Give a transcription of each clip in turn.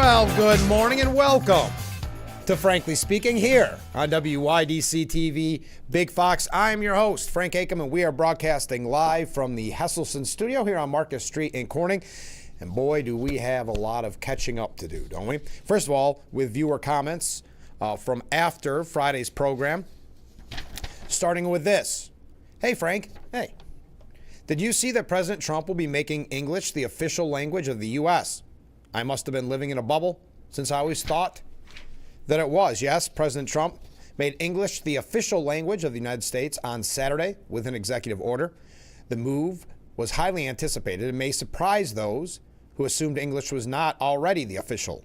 Well, good morning and welcome to Frankly Speaking here on WYDC TV Big Fox. I'm your host, Frank Acom, and we are broadcasting live from the Hesselson studio here on Marcus Street in Corning. And boy, do we have a lot of catching up to do, don't we? First of all, with viewer comments from after Friday's program, starting with this. Hey, Frank. Hey. Did you see that President Trump will be making English the official language of the U.S.? I must have been living in a bubble since I always thought that it was. Yes, President Trump made English the official language of the United States on Saturday with an executive order. The move was highly anticipated and may surprise those who assumed English was not already the official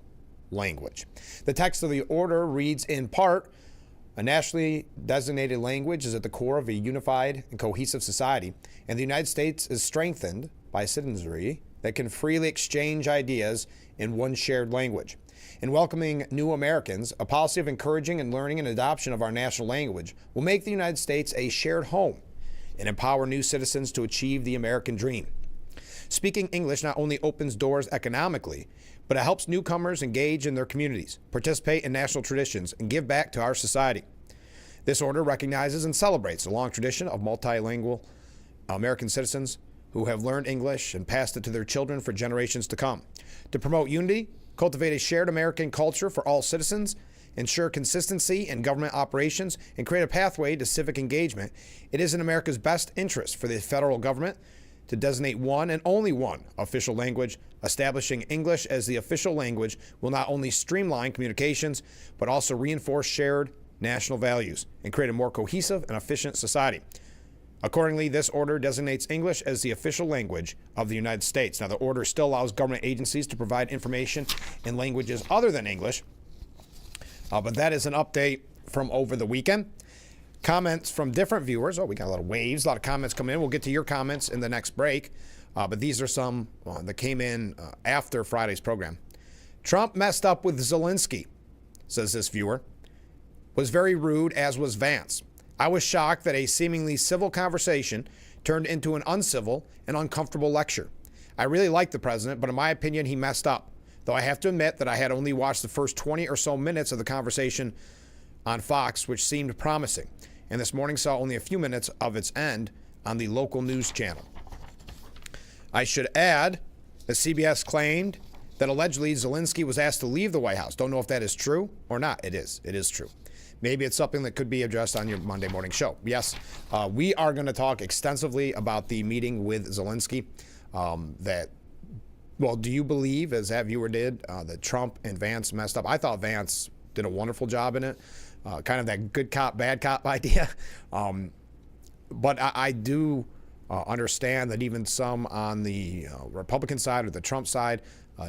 language. The text of the order reads in part, a nationally designated language is at the core of a unified and cohesive society, and the United States is strengthened by citizenry that can freely exchange ideas in one shared language. In welcoming new Americans, a policy of encouraging and learning and adoption of our national language will make the United States a shared home and empower new citizens to achieve the American dream. Speaking English not only opens doors economically, but it helps newcomers engage in their communities, participate in national traditions, and give back to our society. This order recognizes and celebrates a long tradition of multilingual American citizens who have learned English and passed it to their children for generations to come. To promote unity, cultivate a shared American culture for all citizens, ensure consistency in government operations, and create a pathway to civic engagement, it is in America's best interest for the federal government to designate one and only one official language. Establishing English as the official language will not only streamline communications, but also reinforce shared national values and create a more cohesive and efficient society. Accordingly, this order designates English as the official language of the United States. Now, the order still allows government agencies to provide information in languages other than English, but that is an update from over the weekend. Comments from different viewers. Oh, we got a lot of waves, a lot of comments coming in. We'll get to your comments in the next break, but these are some that came in after Friday's program. Trump messed up with Zelensky, says this viewer. Was very rude, as was Vance. I was shocked that a seemingly civil conversation turned into an uncivil and uncomfortable lecture. I really like the president, but in my opinion, he messed up. Though I have to admit that I had only watched the first 20 or so minutes of the conversation on Fox, which seemed promising, and this morning saw only a few minutes of its end on the local news channel. I should add that CBS claimed that allegedly Zelensky was asked to leave the White House. Don't know if that is true or not. It is. It is true. Maybe it's something that could be addressed on your Monday morning show. Yes, we are going to talk extensively about the meeting with Zelensky. Do you believe, as that viewer did, that Trump and Vance messed up? I thought Vance did a wonderful job in it. Kind of that good cop, bad cop idea. But I do understand that even some on the Republican side or the Trump side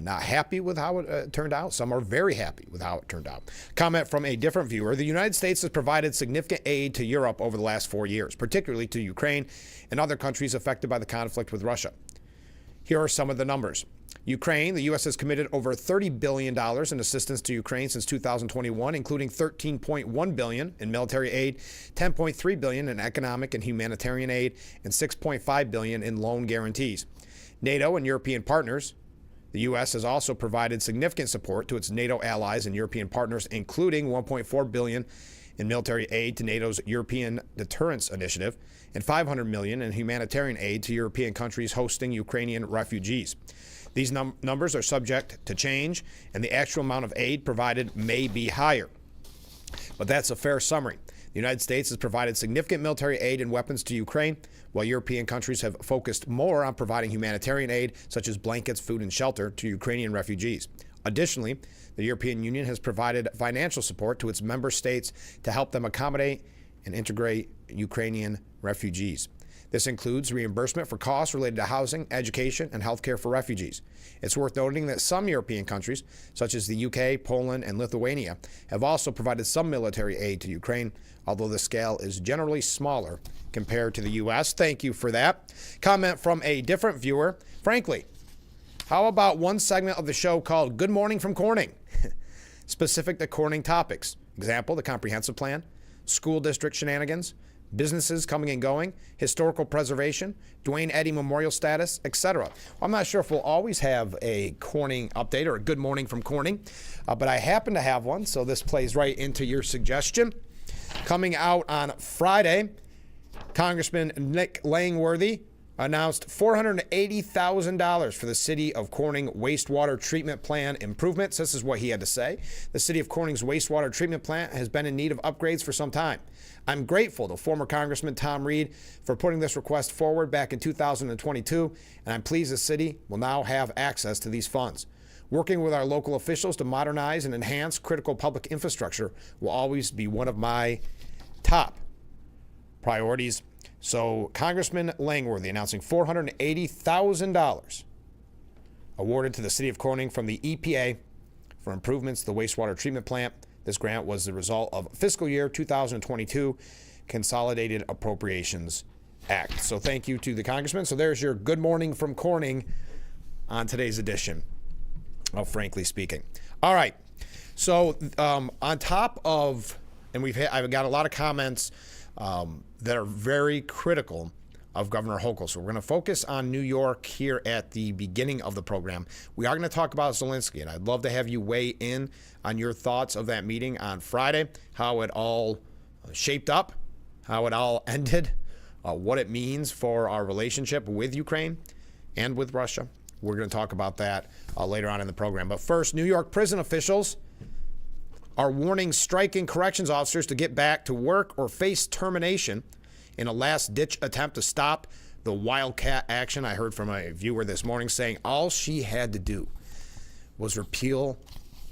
not happy with how it turned out. Some are very happy with how it turned out. Comment from a different viewer. The United States has provided significant aid to Europe over the last 4 years, particularly to Ukraine and other countries affected by the conflict with Russia. Here are some of the numbers. Ukraine, the U.S. has committed over $30 billion in assistance to Ukraine since 2021, including $13.1 billion in military aid, $10.3 billion in economic and humanitarian aid, and $6.5 billion in loan guarantees. NATO and European partners. The U.S. has also provided significant support to its NATO allies and European partners, including $1.4 billion in military aid to NATO's European Deterrence Initiative and $500 million in humanitarian aid to European countries hosting Ukrainian refugees. These numbers are subject to change, and the actual amount of aid provided may be higher. But that's a fair summary. The United States has provided significant military aid and weapons to Ukraine, while European countries have focused more on providing humanitarian aid, such as blankets, food, and shelter, to Ukrainian refugees. Additionally, the European Union has provided financial support to its member states to help them accommodate and integrate Ukrainian refugees. This includes reimbursement for costs related to housing, education, and healthcare for refugees. It's worth noting that some European countries, such as the UK, Poland, and Lithuania, have also provided some military aid to Ukraine, although the scale is generally smaller compared to the U.S. Thank you for that. Comment from a different viewer. Frankly, how about one segment of the show called Good Morning from Corning? Specific to Corning topics. Example, the comprehensive plan, school district shenanigans, businesses coming and going, historical preservation, Dwayne Eddy Memorial status, etc. I'm not sure if we'll always have a Corning update or a good morning from Corning, but I happen to have one, so this plays right into your suggestion. Coming out on Friday, Congressman Nick Langworthy announced $480,000 for the City of Corning wastewater treatment plant improvements. This is what he had to say. The City of Corning's wastewater treatment plant has been in need of upgrades for some time. I'm grateful to former Congressman Tom Reed for putting this request forward back in 2022, and I'm pleased the city will now have access to these funds. Working with our local officials to modernize and enhance critical public infrastructure will always be one of my top priorities. So Congressman Langworthy announcing $480,000 awarded to the City of Corning from the EPA for improvements to the wastewater treatment plant. This grant was the result of fiscal year 2022 Consolidated Appropriations Act. So thank you to the Congressman. So there's your good morning from Corning on today's edition of Frankly Speaking. All right. So on top of, and I've got a lot of comments that are very critical of Governor Hochul. So we're going to focus on New York here at the beginning of the program. We are going to talk about Zelensky, and I'd love to have you weigh in on your thoughts of that meeting on Friday, how it all shaped up, how it all ended, what it means for our relationship with Ukraine and with Russia. We're going to talk about that later on in the program. But first, New York prison officials are warning striking corrections officers to get back to work or face termination in a last-ditch attempt to stop the wildcat action. I heard from a viewer this morning saying all she had to do was repeal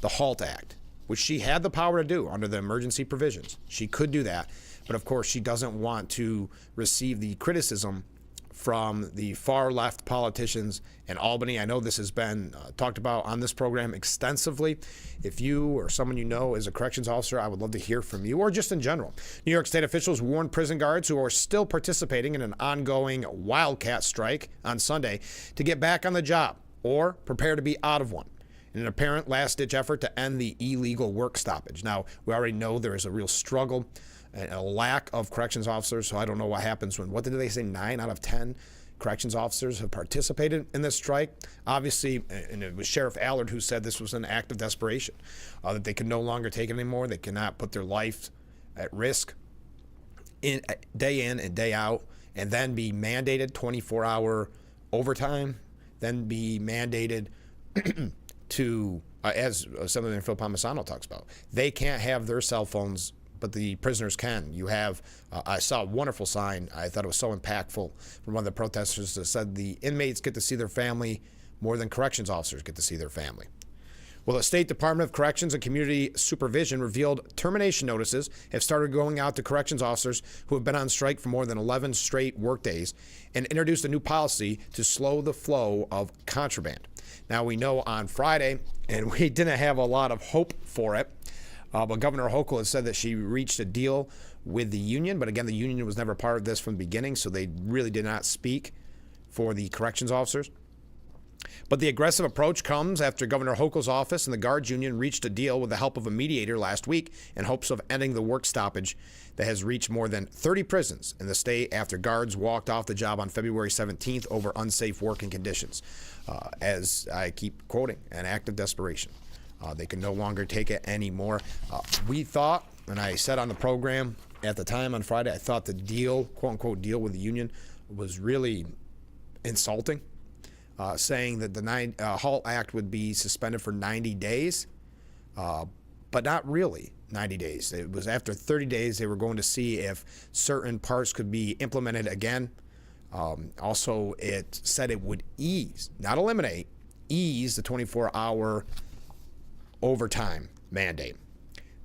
the HALT Act, which she had the power to do under the emergency provisions. She could do that, but of course she doesn't want to receive the criticism from the far-left politicians in Albany. I know this has been talked about on this program extensively. If you or someone you know is a corrections officer, I would love to hear from you, or just in general. New York State officials warned prison guards who are still participating in an ongoing wildcat strike on Sunday to get back on the job or prepare to be out of one in an apparent last-ditch effort to end the illegal work stoppage. Now, we already know there is a real struggle and a lack of corrections officers, so I don't know what happens when, what did they say, 9 out of 10 corrections officers have participated in this strike. Obviously, and it was Sheriff Allard who said this was an act of desperation, that they can no longer take it anymore. They cannot put their life at risk day in and day out, and then be mandated 24-hour overtime, then be mandated to, as Senator Phil Palmisano talks about, they can't have their cell phones, but the prisoners can. You have, I saw a wonderful sign. I thought it was so impactful from one of the protesters that said the inmates get to see their family more than corrections officers get to see their family. Well, the State Department of Corrections and Community Supervision revealed termination notices have started going out to corrections officers who have been on strike for more than 11 straight workdays and introduced a new policy to slow the flow of contraband. Now, we know on Friday, and we didn't have a lot of hope for it, but Governor Hochul has said that she reached a deal with the union. But again, the union was never part of this from the beginning, so they really did not speak for the corrections officers. But the aggressive approach comes after Governor Hochul's office and the guards union reached a deal with the help of a mediator last week in hopes of ending the work stoppage that has reached more than 30 prisons in the state after guards walked off the job on February 17th over unsafe working conditions. As I keep quoting, an act of desperation. They can no longer take it anymore. We thought, and I said on the program at the time on Friday, I thought the deal, quote-unquote deal with the union, was really insulting, saying that the HALT Act would be suspended for 90 days, but not really 90 days. It was after 30 days they were going to see if certain parts could be implemented again. Also, it said it would ease, not eliminate, ease the 24-hour overtime mandate.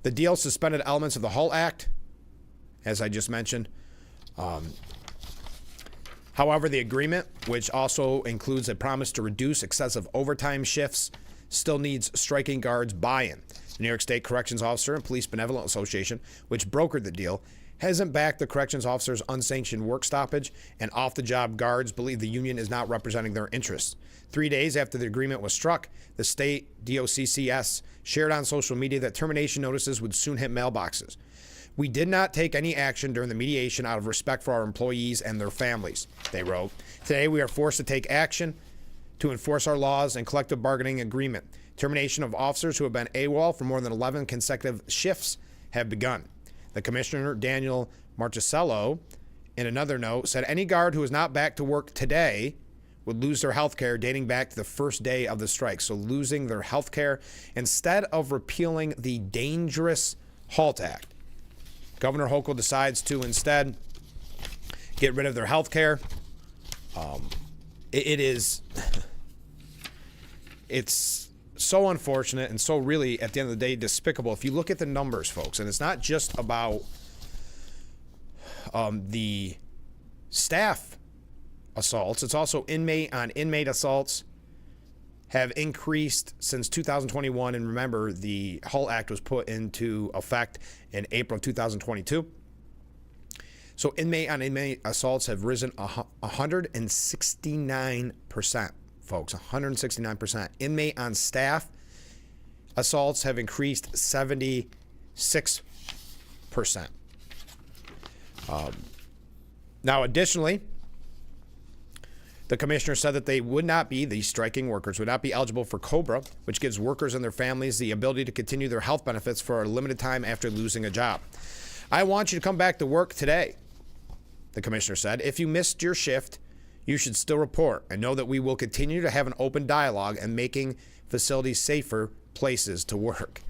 The deal suspended elements of the HALT Act, as I just mentioned. However, the agreement, which also includes a promise to reduce excessive overtime shifts, still needs striking guards' buy-in. The New York State Corrections Officer and Police Benevolent Association, which brokered the deal, hasn't backed the corrections officers' unsanctioned work stoppage, and off-the-job guards believe the union is not representing their interests. 3 days after the agreement was struck, the state DOCCS shared on social media that termination notices would soon hit mailboxes. We did not take any action during the mediation out of respect for our employees and their families, they wrote. Today, we are forced to take action to enforce our laws and collective bargaining agreement. Termination of officers who have been AWOL for more than 11 consecutive shifts have begun. The Commissioner, Daniel Marchicello, in another note, said any guard who is not back to work today would lose their health care dating back to the first day of the strike. So losing their health care instead of repealing the Dangerous Halt Act. Governor Hochul decides to instead get rid of their health care. It's so unfortunate and so really, at the end of the day, despicable. If you look at the numbers, folks, and it's not just about the staff assaults, it's also inmate on inmate assaults have increased since 2021. And remember, the HALT Act was put into effect in April of 2022. So inmate on inmate assaults have risen 169%, folks, 169%. Inmate on staff assaults have increased 76%. Now, additionally, the commissioner said that these striking workers would not be eligible for COBRA, which gives workers and their families the ability to continue their health benefits for a limited time after losing a job. I want you to come back to work today, the commissioner said. If you missed your shift, you should still report and know that we will continue to have an open dialogue and making facilities safer places to work.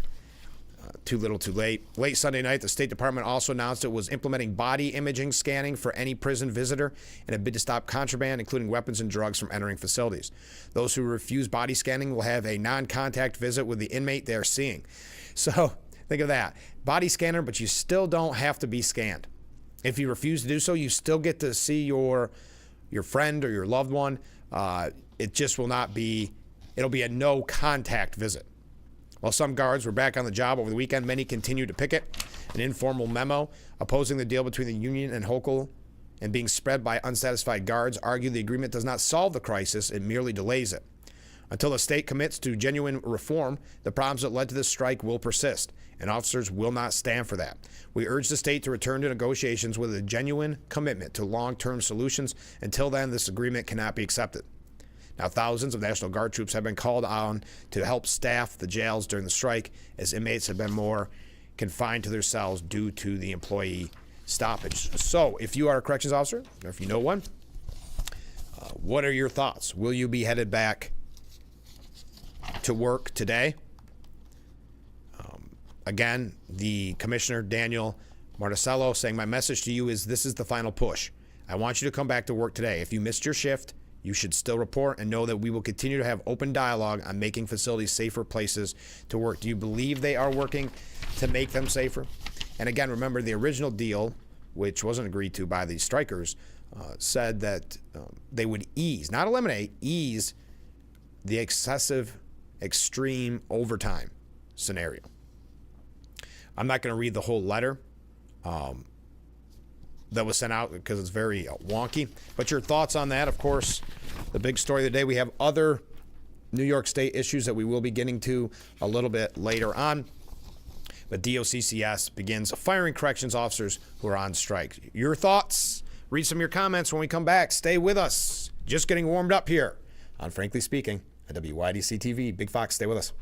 Too little, too late. Late Sunday night, the State Department also announced it was implementing body imaging scanning for any prison visitor in a bid to stop contraband, including weapons and drugs, from entering facilities. Those who refuse body scanning will have a non-contact visit with the inmate they are seeing. So think of that. Body scanner, but you still don't have to be scanned. If you refuse to do so, you still get to see your friend or your loved one. It just will not be, it'll be a no-contact visit. While some guards were back on the job over the weekend, many continued to picket. An informal memo opposing the deal between the union and Hochul and being spread by unsatisfied guards argued the agreement does not solve the crisis, it merely delays it. Until the state commits to genuine reform, the problems that led to this strike will persist, and officers will not stand for that. We urge the state to return to negotiations with a genuine commitment to long-term solutions. Until then, this agreement cannot be accepted. Now, thousands of National Guard troops have been called on to help staff the jails during the strike, as inmates have been more confined to their cells due to the employee stoppage. So, if you are a corrections officer, or if you know one, what are your thoughts? Will you be headed back to work today? Again, the Commissioner, Daniel Marchicello, saying, my message to you is this is the final push. I want you to come back to work today. If you missed your shift, you should still report and know that we will continue to have open dialogue on making facilities safer places to work. Do you believe they are working to make them safer? And again, remember the original deal, which wasn't agreed to by the strikers, said that they would ease, not eliminate, ease the excessive, extreme overtime scenario. I'm not going to read the whole letter that was sent out because it's very wonky. But your thoughts on that, of course, the big story of the day. We have other New York State issues that we will be getting to a little bit later on. But DOCCS begins firing corrections officers who are on strike. Your thoughts? Read some of your comments when we come back. Stay with us. Just getting warmed up here on Frankly Speaking at WYDC TV. Big Fox, stay with us.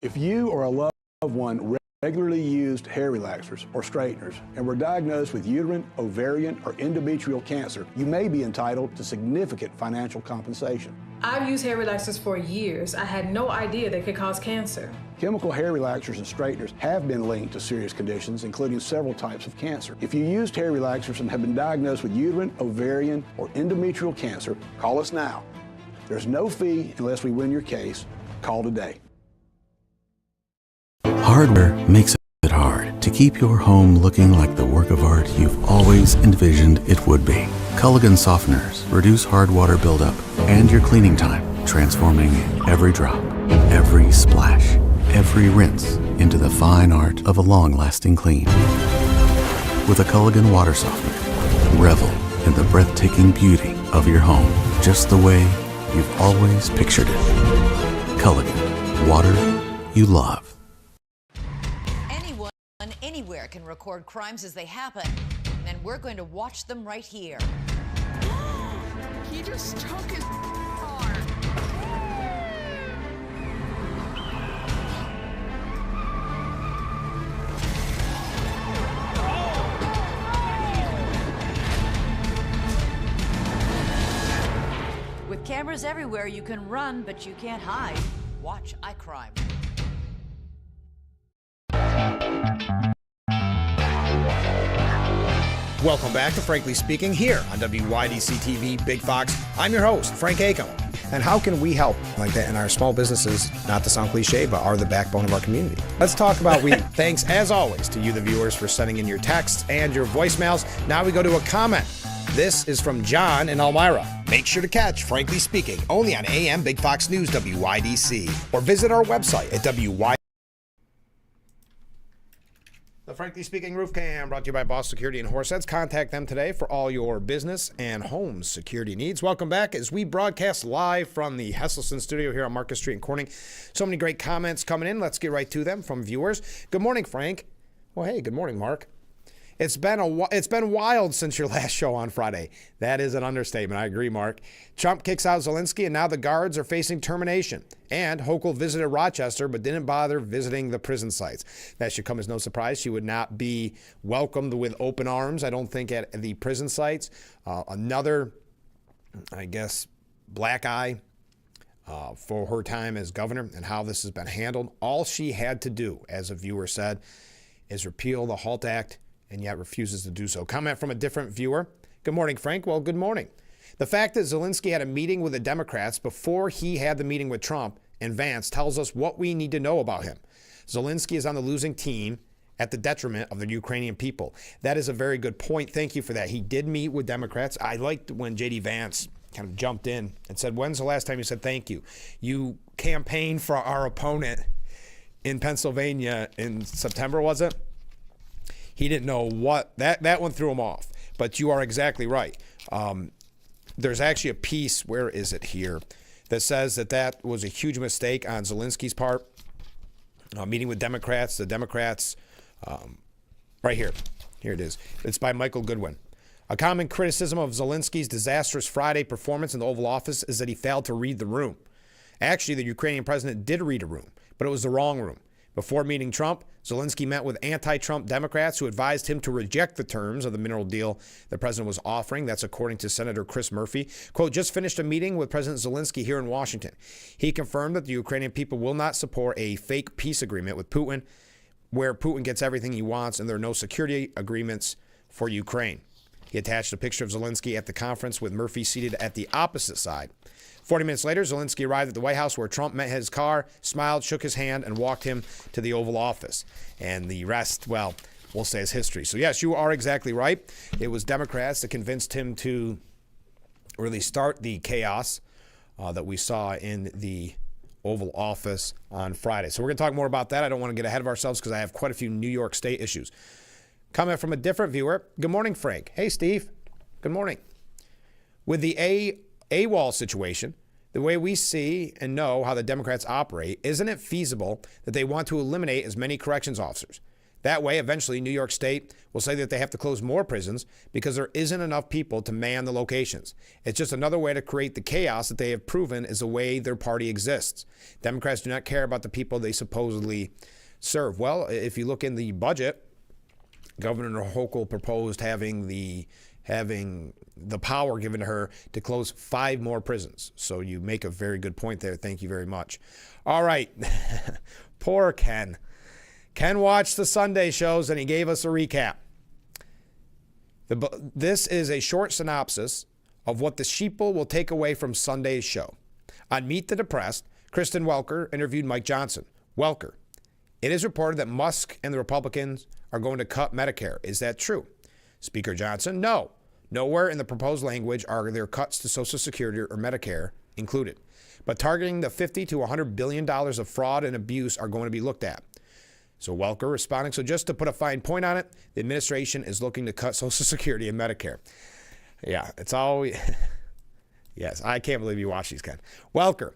If you or a loved one regularly used hair relaxers or straighteners and were diagnosed with uterine, ovarian, or endometrial cancer, you may be entitled to significant financial compensation. I've used hair relaxers for years. I had no idea they could cause cancer. Chemical hair relaxers and straighteners have been linked to serious conditions, including several types of cancer. If you used hair relaxers and have been diagnosed with uterine, ovarian, or endometrial cancer, call us now. There's no fee unless we win your case. Call today. Hardware makes it hard to keep your home looking like the work of art you've always envisioned it would be. Culligan softeners reduce hard water buildup and your cleaning time, transforming every drop, every splash, every rinse into the fine art of a long-lasting clean. With a Culligan water softener, revel in the breathtaking beauty of your home, just the way you've always pictured it. Culligan, water you love. Anyone, anywhere can record crimes as they happen, and we're going to watch them right here. He just took his car. With cameras everywhere, you can run, but you can't hide. Watch iCrime. Welcome back to Frankly Speaking here on WYDC TV Big Fox. I'm your host, Frank Acom. And how can we help like that in our small businesses, not to sound cliche, but are the backbone of our community? Let's talk about we. Thanks, as always, to you, the viewers, for sending in your texts and your voicemails. Now we go to a comment. This is from John in Elmira. Make sure to catch Frankly Speaking only on AM Big Fox News WYDC or visit our website at WYDC. The Frankly Speaking Roof Cam brought to you by Boss Security and Horseheads. Contact them today for all your business and home security needs. Welcome back as we broadcast live from the Hesselson studio here on Market Street in Corning. So many great comments coming in. Let's get right to them from viewers. Good morning, Frank. Well, hey, good morning, Mark. It's been wild since your last show on Friday. That is an understatement. I agree, Mark. Trump kicks out Zelensky, and now the guards are facing termination. And Hochul visited Rochester, but didn't bother visiting the prison sites. That should come as no surprise. She would not be welcomed with open arms, I don't think, at the prison sites. Another, I guess, black eye for her time as governor and how this has been handled. All she had to do, as a viewer said, is repeal the HALT Act, and yet refuses to do so. Comment from a different viewer. Good morning, Frank. Well, good morning. The fact that Zelensky had a meeting with the Democrats before he had the meeting with Trump and Vance tells us what we need to know about him. Zelensky is on the losing team at the detriment of the Ukrainian people. That is a very good point. Thank you for that. He did meet with Democrats. I liked when J.D. Vance kind of jumped in and said, when's the last time you said thank you? You campaigned for our opponent in Pennsylvania in September, was it? He didn't know what, that one threw him off. But you are exactly right. There's actually a piece, where is it here, that says that was a huge mistake on Zelensky's part. Meeting with Democrats, the Democrats, right here. Here it is. It's by Michael Goodwin. A common criticism of Zelensky's disastrous Friday performance in the Oval Office is that he failed to read the room. Actually, the Ukrainian president did read a room, but it was the wrong room. Before meeting Trump, Zelensky met with anti-Trump Democrats who advised him to reject the terms of the mineral deal the president was offering. That's according to Senator Chris Murphy. Quote, just finished a meeting with President Zelensky here in Washington. He confirmed that the Ukrainian people will not support a fake peace agreement with Putin, where Putin gets everything he wants and there are no security agreements for Ukraine. He attached a picture of Zelensky at the conference with Murphy seated at the opposite side. 40 minutes later, Zelensky arrived at the White House where Trump met his car, smiled, shook his hand, and walked him to the Oval Office. And the rest, well, we'll say is history. So, yes, you are exactly right. It was Democrats that convinced him to really start the chaos that we saw in the Oval Office on Friday. So we're going to talk more about that. I don't want to get ahead of ourselves because I have quite a few New York State issues. Comment from a different viewer. Good morning, Frank. Hey, Steve. Good morning. With the AWOL situation, the way we see and know how the Democrats operate, isn't it feasible that they want to eliminate as many corrections officers? That way, eventually, New York State will say that they have to close more prisons because there isn't enough people to man the locations. It's just another way to create the chaos that they have proven is the way their party exists. Democrats do not care about the people they supposedly serve. Well, if you look in the budget, Governor Hochul proposed having the power given to her to close 5 more prisons. So you make a very good point there. Thank you very much. All right. Poor Ken. Ken watched the Sunday shows and he gave us a recap. This is a short synopsis of what the sheeple will take away from Sunday's show. On Meet the Depressed, Kristen Welker interviewed Mike Johnson. Welker, it is reported that Musk and the Republicans are going to cut Medicare. Is that true? Speaker Johnson, no. Nowhere in the proposed language are there cuts to Social Security or Medicare included. But targeting the $50 to $100 billion of fraud and abuse are going to be looked at. So Welker responding, so just to put a fine point on it, the administration is looking to cut Social Security and Medicare. Yeah, it's always... Yes, I can't believe you watch these, Ken. Welker,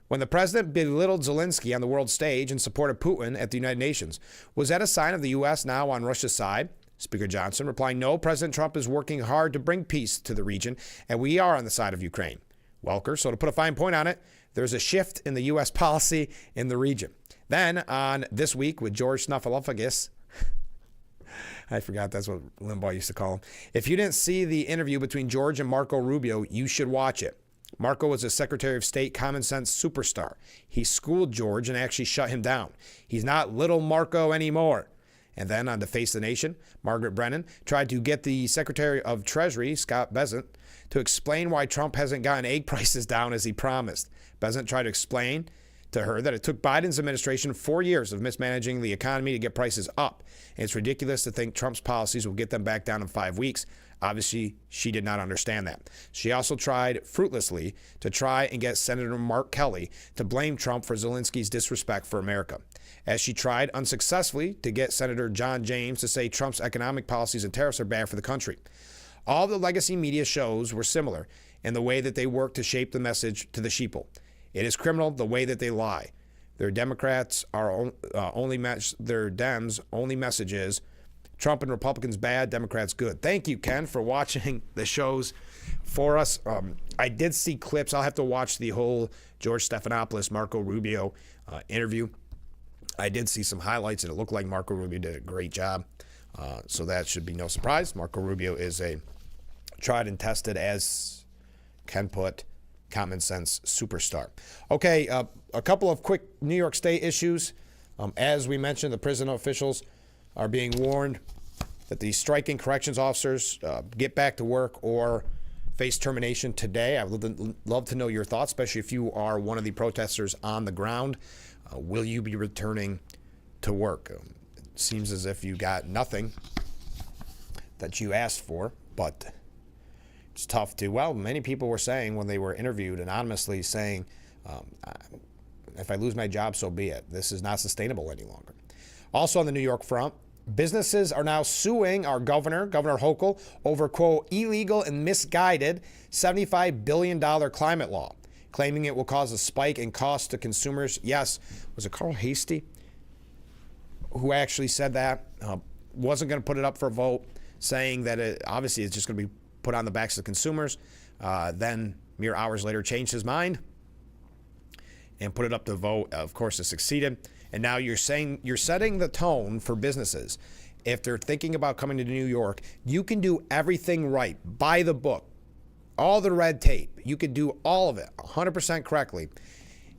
When the president belittled Zelensky on the world stage and supported Putin at the United Nations, was that a sign of the U.S. now on Russia's side? Speaker Johnson replying, no, President Trump is working hard to bring peace to the region, and we are on the side of Ukraine. Welker, so to put a fine point on it, there's a shift in the U.S. policy in the region. Then on This Week with George Snuffleupagus, I forgot that's what Limbaugh used to call him. If you didn't see the interview between George and Marco Rubio, you should watch it. Marco was a Secretary of State common sense superstar. He schooled George and actually shut him down. He's not little Marco anymore. And then on To Face the Nation, Margaret Brennan tried to get the Secretary of Treasury, Scott Bessent, to explain why Trump hasn't gotten egg prices down as he promised. Bessent tried to explain to her that it took Biden's administration 4 years of mismanaging the economy to get prices up. And it's ridiculous to think Trump's policies will get them back down in 5 weeks. Obviously, she did not understand that. She also tried fruitlessly to try and get Senator Mark Kelly to blame Trump for Zelensky's disrespect for America, as she tried unsuccessfully to get Senator John James to say Trump's economic policies and tariffs are bad for the country. All the legacy media shows were similar in the way that they worked to shape the message to the sheeple. It is criminal the way that they lie. Their Democrats are their Dems' only message is Trump and Republicans bad, Democrats good. Thank you, Ken, for watching the shows for us. I did see clips. I'll have to watch the whole George Stephanopoulos, Marco Rubio interview. I did see some highlights, and it looked like Marco Rubio did a great job. So that should be no surprise. Marco Rubio is a tried and tested, as Ken put, common sense superstar. Okay, a couple of quick New York State issues. As we mentioned, the prison officials are being warned that the striking corrections officers get back to work or face termination today. I would love to know your thoughts, especially if you are one of the protesters on the ground. Will you be returning to work? It seems as if you got nothing that you asked for, but it's tough to, well, many people were saying when they were interviewed anonymously saying, if I lose my job, so be it. This is not sustainable any longer. Also on the New York front, businesses are now suing our governor, Governor Hochul, over, quote, illegal and misguided $75 billion climate law, claiming it will cause a spike in costs to consumers. Yes, was it Carl Hastie who actually said that? Wasn't going to put it up for a vote, saying that it obviously it's just going to be put on the backs of the consumers. Then mere hours later changed his mind and put it up to vote. Of course, it succeeded. And now you're saying you're setting the tone for businesses. If they're thinking about coming to New York, you can do everything right, by the book, all the red tape. You can do all of it 100% correctly.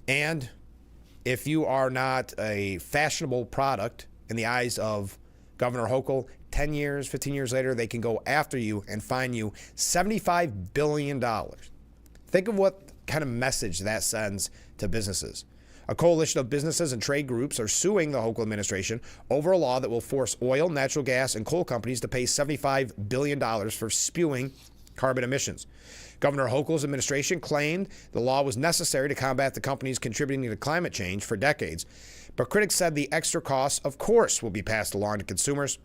And if you are not a fashionable product in the eyes of Governor Hochul, 10 years, 15 years later, they can go after you and fine you $75 billion. Think of what kind of message that sends to businesses. A coalition of businesses and trade groups are suing the Hochul administration over a law that will force oil, natural gas, and coal companies to pay $75 billion for spewing carbon emissions. Governor Hochul's administration claimed the law was necessary to combat the companies contributing to climate change for decades, but critics said the extra costs, of course, will be passed along to consumers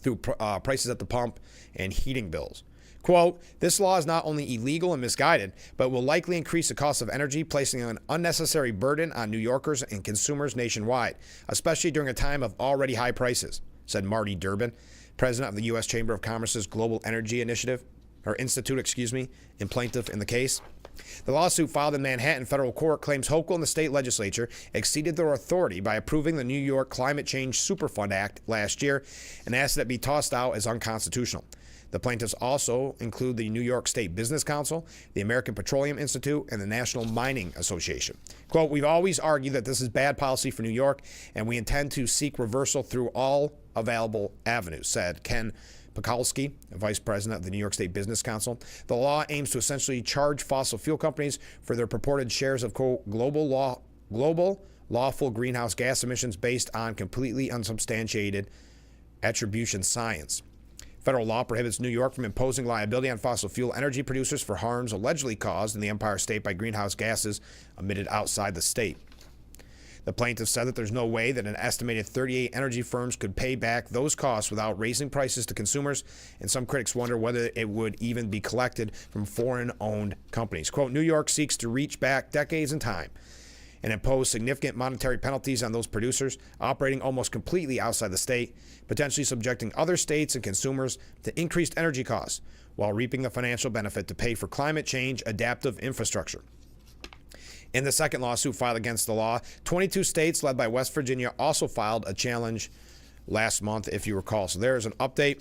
through prices at the pump and heating bills. Quote, this law is not only illegal and misguided, but will likely increase the cost of energy, placing an unnecessary burden on New Yorkers and consumers nationwide, especially during a time of already high prices, said Marty Durbin, president of the U.S. Chamber of Commerce's Global Energy Institute, and plaintiff in the case. The lawsuit filed in Manhattan federal court claims Hochul and the state legislature exceeded their authority by approving the New York Climate Change Superfund Act last year and asked that it be tossed out as unconstitutional. The plaintiffs also include the New York State Business Council, the American Petroleum Institute, and the National Mining Association. Quote, we've always argued that this is bad policy for New York, and we intend to seek reversal through all available avenues, said Ken Pekulski, vice president of the New York State Business Council. The law aims to essentially charge fossil fuel companies for their purported shares of, quote, global lawful greenhouse gas emissions based on completely unsubstantiated attribution science. Federal law prohibits New York from imposing liability on fossil fuel energy producers for harms allegedly caused in the Empire State by greenhouse gases emitted outside the state. The plaintiff said that there's no way that an estimated 38 energy firms could pay back those costs without raising prices to consumers, and some critics wonder whether it would even be collected from foreign-owned companies. Quote, New York seeks to reach back decades in time and impose significant monetary penalties on those producers operating almost completely outside the state, potentially subjecting other states and consumers to increased energy costs while reaping the financial benefit to pay for climate change adaptive infrastructure. In the second lawsuit filed against the law, 22 states led by West Virginia also filed a challenge last month, if you recall. So there's an update.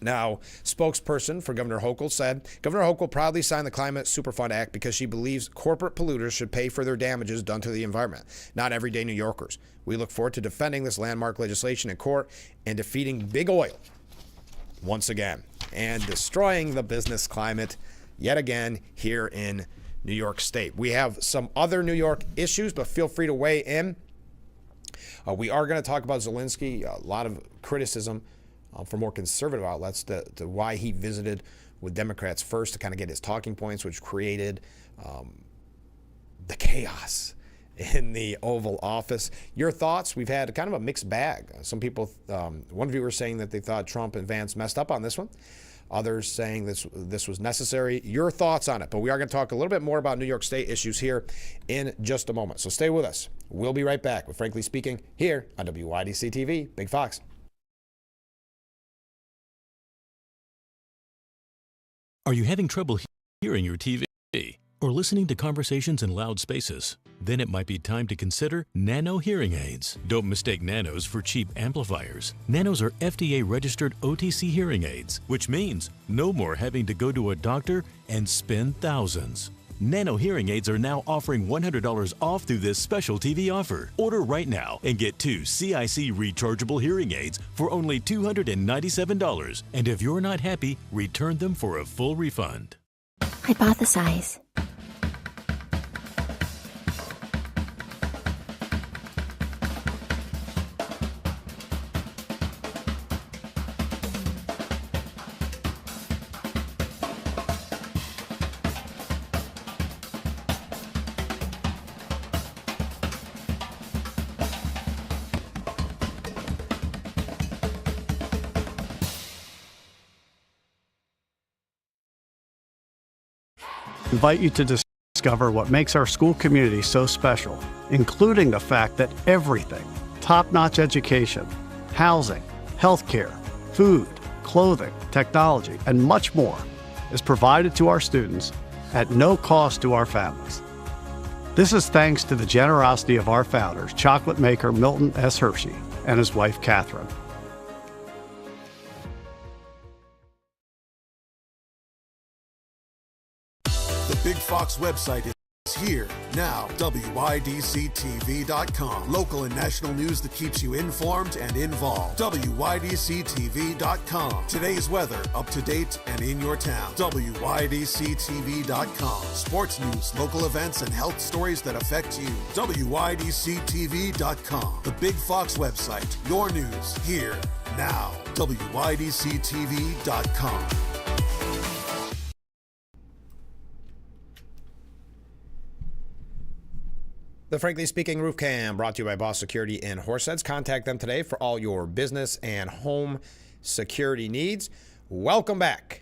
Now, spokesperson for Governor Hochul said, Governor Hochul proudly signed the Climate Superfund Act because she believes corporate polluters should pay for their damages done to the environment, not everyday New Yorkers. We look forward to defending this landmark legislation in court and defeating big oil once again and destroying the business climate yet again here in New York State. We have some other New York issues, but feel free to weigh in. We are going to talk about Zelensky, a lot of criticism from more conservative outlets to why he visited with Democrats first to kind of get his talking points, which created the chaos in the Oval Office. Your thoughts? We've had kind of a mixed bag. Some people, one viewer saying that they thought Trump and Vance messed up on this one. Others saying this was necessary. Your thoughts on it. But we are going to talk a little bit more about New York State issues here in just a moment. So stay with us. We'll be right back with Frankly Speaking here on WYDC TV, Big Fox. Are you having trouble hearing your TV or listening to conversations in loud spaces? Then it might be time to consider Nano hearing aids. Don't mistake Nanos for cheap amplifiers. Nanos are FDA-registered OTC hearing aids, which means no more having to go to a doctor and spend thousands. Nano hearing aids are now offering $100 off through this special TV offer. Order right now and get 2 CIC rechargeable hearing aids for only $297. And if you're not happy, return them for a full refund. Hypothesize. Invite you to discover what makes our school community so special, including the fact that everything, top-notch education, housing, healthcare, food, clothing, technology, and much more is provided to our students at no cost to our families. This is thanks to the generosity of our founders, chocolate maker Milton S. Hershey and his wife Catherine. The Big Fox website is here now. WYDCTV.com. Local and national news that keeps you informed and involved. WYDCTV.com. Today's weather, up to date and in your town. WYDCTV.com. Sports news, local events, and health stories that affect you. WYDCTV.com. The Big Fox website. Your news here now. WYDCTV.com. The Frankly Speaking Roof Cam brought to you by Boss Security in Horseheads. Contact them today for all your business and home security needs. Welcome back.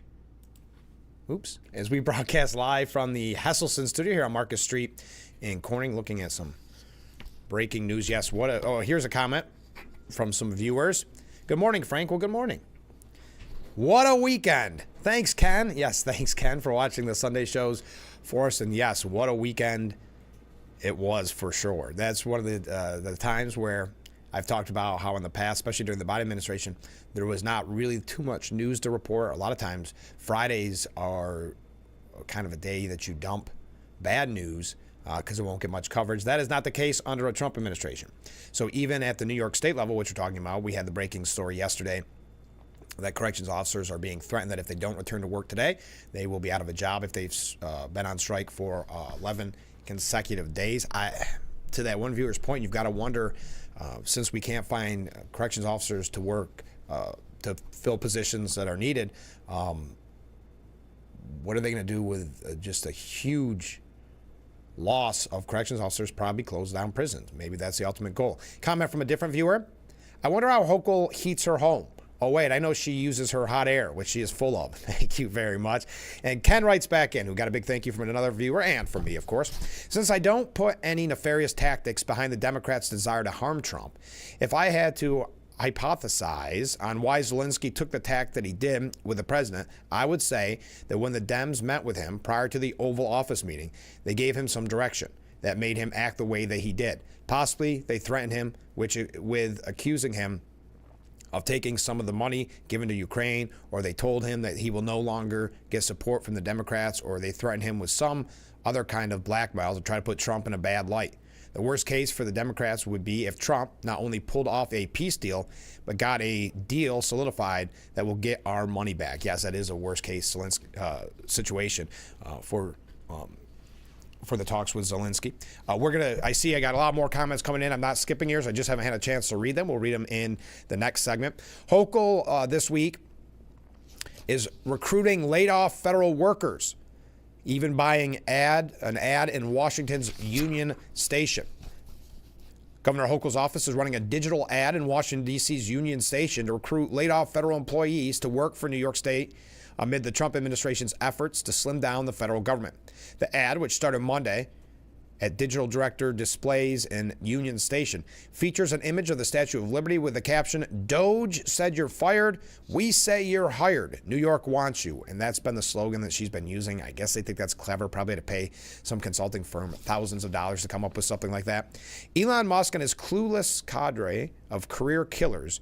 As we broadcast live from the Hesselson studio here on Marcus Street in Corning, looking at some breaking news. Yes, here's a comment from some viewers. Good morning, Frank. Well, good morning. What a weekend. Thanks, Ken. Yes, thanks, Ken, for watching the Sunday shows for us. And yes, what a weekend it was for sure. That's one of the times where I've talked about how in the past, especially during the Biden administration, there was not really too much news to report. A lot of times, Fridays are kind of a day that you dump bad news because it won't get much coverage. That is not the case under a Trump administration. So even at the New York State level, which we're talking about, we had the breaking story yesterday that corrections officers are being threatened that if they don't return to work today, they will be out of a job if they've been on strike for 11 consecutive days. To that one viewer's point, you've got to wonder, since we can't find corrections officers to work to fill positions that are needed, what are they going to do with just a huge loss of corrections officers, probably close down prisons. Maybe that's the ultimate goal. Comment from a different viewer. I wonder how Hochul heats her home. Oh, wait, I know she uses her hot air, which she is full of. Thank you very much. And Ken writes back in, who got a big thank you from another viewer and from me, of course. Since I don't put any nefarious tactics behind the Democrats' desire to harm Trump, if I had to hypothesize on why Zelensky took the tack that he did with the president, I would say that when the Dems met with him prior to the Oval Office meeting, they gave him some direction that made him act the way that he did. Possibly they threatened him with accusing him of taking some of the money given to Ukraine, or they told him that he will no longer get support from the Democrats, or they threatened him with some other kind of blackmail to try to put Trump in a bad light. The worst case for the Democrats would be if Trump not only pulled off a peace deal, but got a deal solidified that will get our money back. Yes, that is a worst case situation for the talks with Zelensky. I see I got a lot more comments coming in. I'm not skipping yours. I just haven't had a chance to read them. We'll read them in the next segment. Hochul this week is recruiting laid off federal workers, even buying an ad in Washington's Union Station. Governor Hochul's office is running a digital ad in Washington, D.C.'s Union Station to recruit laid off federal employees to work for New York State amid the Trump administration's efforts to slim down the federal government. The ad, which started Monday at Digital Director Displays in Union Station, features an image of the Statue of Liberty with the caption, "Doge said you're fired, we say you're hired. New York wants you." And that's been the slogan that she's been using. I guess they think that's clever, probably to pay some consulting firm thousands of dollars to come up with something like that. Elon Musk and his clueless cadre of career killers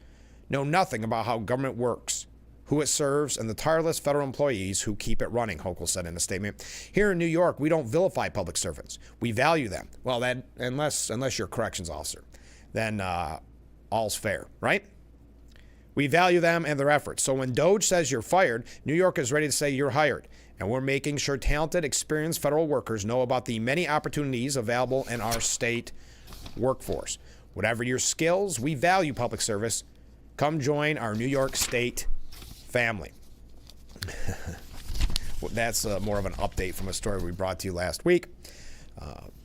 know nothing about how government works, who it serves, and the tireless federal employees who keep it running, Hochul said in a statement. Here in New York, we don't vilify public servants. We value them. Well, that unless you're a corrections officer, then all's fair, right? We value them and their efforts. So when Doge says you're fired, New York is ready to say you're hired. And we're making sure talented, experienced federal workers know about the many opportunities available in our state workforce. Whatever your skills, we value public service. Come join our New York State family. Well, that's more of an update from a story we brought to you last week,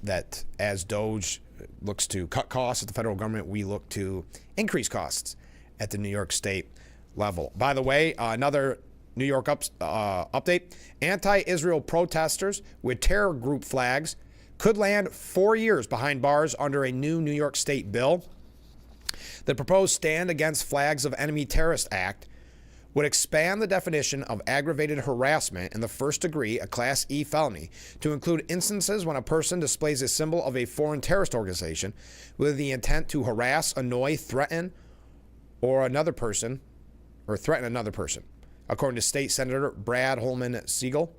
that as Doge looks to cut costs at the federal government, we look to increase costs at the New York State level. By the way, another New York update. Anti-Israel protesters with terror group flags could land 4 years behind bars under a new New York State bill. The proposed Stand Against Flags of Enemy Terrorist Act would expand the definition of aggravated harassment in the first degree, a Class E felony, to include instances when a person displays a symbol of a foreign terrorist organization with the intent to harass, annoy, threaten, threaten another person. According to State Senator Brad Holman Siegel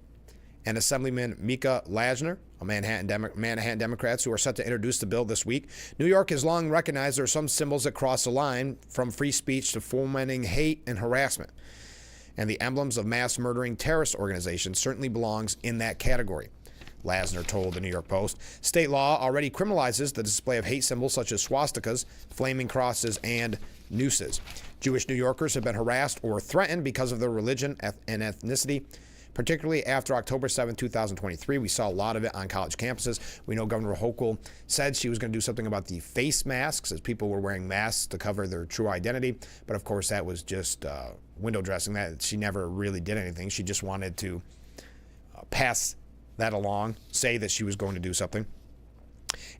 and Assemblyman Mika Lajner, Manhattan Democrats, who are set to introduce the bill this week. New York has long recognized there are some symbols that cross the line from free speech to fomenting hate and harassment. And the emblems of mass murdering terrorist organizations certainly belongs in that category, Lasner told the New York Post. State law already criminalizes the display of hate symbols such as swastikas, flaming crosses, and nooses. Jewish New Yorkers have been harassed or threatened because of their religion and ethnicity, particularly after October 7, 2023. We saw a lot of it on college campuses. We know Governor Hochul said she was going to do something about the face masks, as people were wearing masks to cover their true identity. But of course, that was just window dressing. That she never really did anything. She just wanted to pass that along, say that she was going to do something.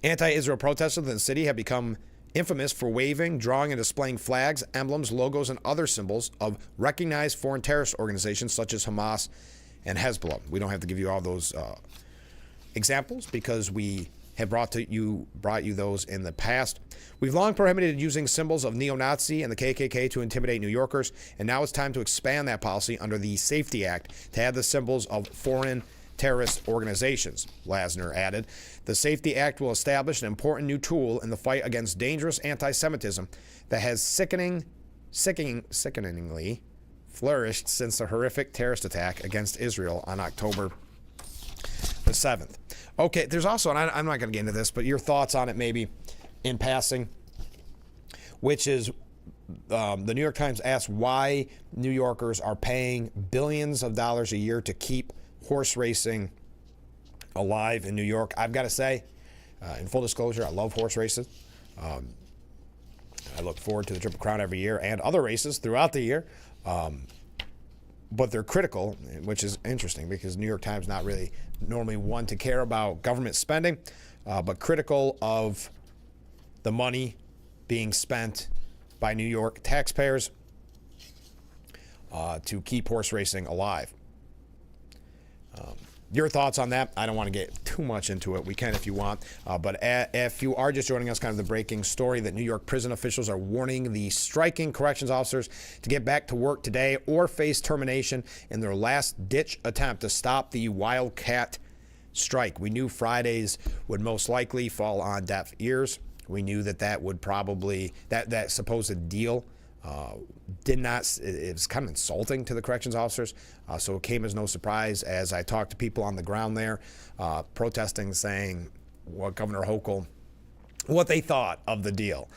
Anti-Israel protesters in the city have become infamous for waving, drawing, and displaying flags, emblems, logos, and other symbols of recognized foreign terrorist organizations such as Hamas and Hezbollah. We don't have to give you all those examples because we have brought you those in the past. We've long prohibited using symbols of neo-Nazi and the KKK to intimidate New Yorkers, and now it's time to expand that policy under the Safety Act to add the symbols of foreign terrorist organizations, Lasner added. The Safety Act will establish an important new tool in the fight against dangerous anti-Semitism that has sickeningly flourished since the horrific terrorist attack against Israel on October the 7th. Okay, there's also, and I'm not going to get into this, but your thoughts on it maybe in passing, which is the New York Times asked why New Yorkers are paying billions of dollars a year to keep horse racing alive in New York. I've got to say, in full disclosure, I love horse races. I look forward to the Triple Crown every year and other races throughout the year. But they're critical, which is interesting because New York Times not really normally one to care about government spending, but critical of the money being spent by New York taxpayers to keep horse racing alive. Your thoughts on that? I don't want to get too much into it. We can if you want. But if you are just joining us, kind of the breaking story that New York prison officials are warning the striking corrections officers to get back to work today or face termination in their last-ditch attempt to stop the Wildcat strike. We knew Fridays would most likely fall on deaf ears. We knew that would probably, that supposed deal did not, it was kind of insulting to the corrections officers, so it came as no surprise as I talked to people on the ground there protesting, saying what Governor Hochul, what they thought of the deal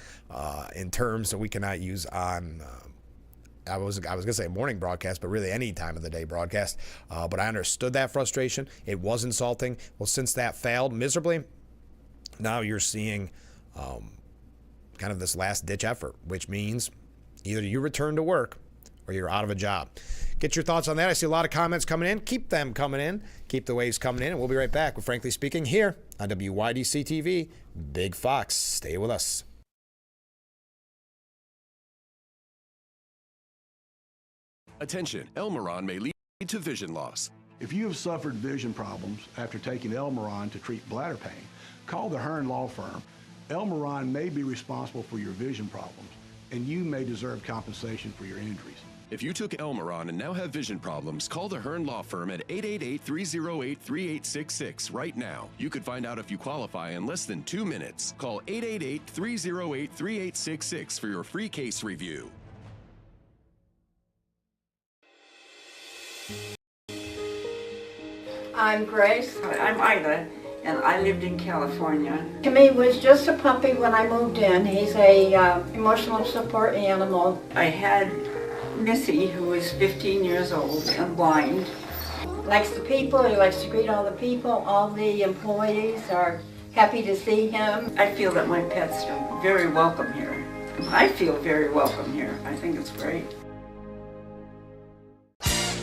in terms that we cannot use on, I was going to say morning broadcast, but really any time of the day broadcast, but I understood that frustration. It was insulting. Well, since that failed miserably, now you're seeing kind of this last-ditch effort, which means either you return to work or you're out of a job. Get your thoughts on that. I see a lot of comments coming in. Keep them coming in. Keep the waves coming in. And we'll be right back with Frankly Speaking here on WYDC TV. Big Fox. Stay with us. Attention, Elmeron may lead to vision loss. If you have suffered vision problems after taking Elmeron to treat bladder pain, call the Hearn Law Firm. Elmeron may be responsible for your vision problems, and you may deserve compensation for your injuries. If you took Elmeron and now have vision problems, call the Hearn Law Firm at 888-308-3866 right now. You could find out if you qualify in less than 2 minutes. Call 888-308-3866 for your free case review. I'm Grace. I'm Ida, and I lived in California. Timmy was just a puppy when I moved in. He's a emotional support animal. I had Missy, who was 15 years old and blind. Likes the people, he likes to greet all the people. All the employees are happy to see him. I feel that my pets are very welcome here. I feel very welcome here. I think it's great.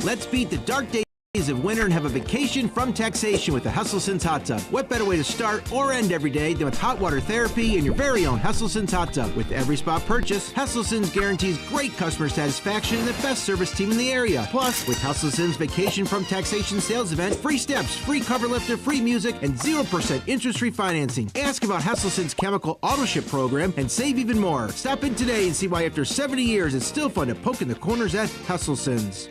Let's beat the dark days of winter and have a vacation from taxation with the Hesselson's Hot Tub. What better way to start or end every day than with hot water therapy and your very own Hesselson's Hot Tub. With every spa purchase, Hesselson's guarantees great customer satisfaction and the best service team in the area. Plus, with Hesselson's Vacation from Taxation sales event, free steps, free cover lifter, free music, and 0% interest-free financing. Ask about Hesselson's chemical auto ship program and save even more. Stop in today and see why after 70 years it's still fun to poke in the corners at Hesselson's.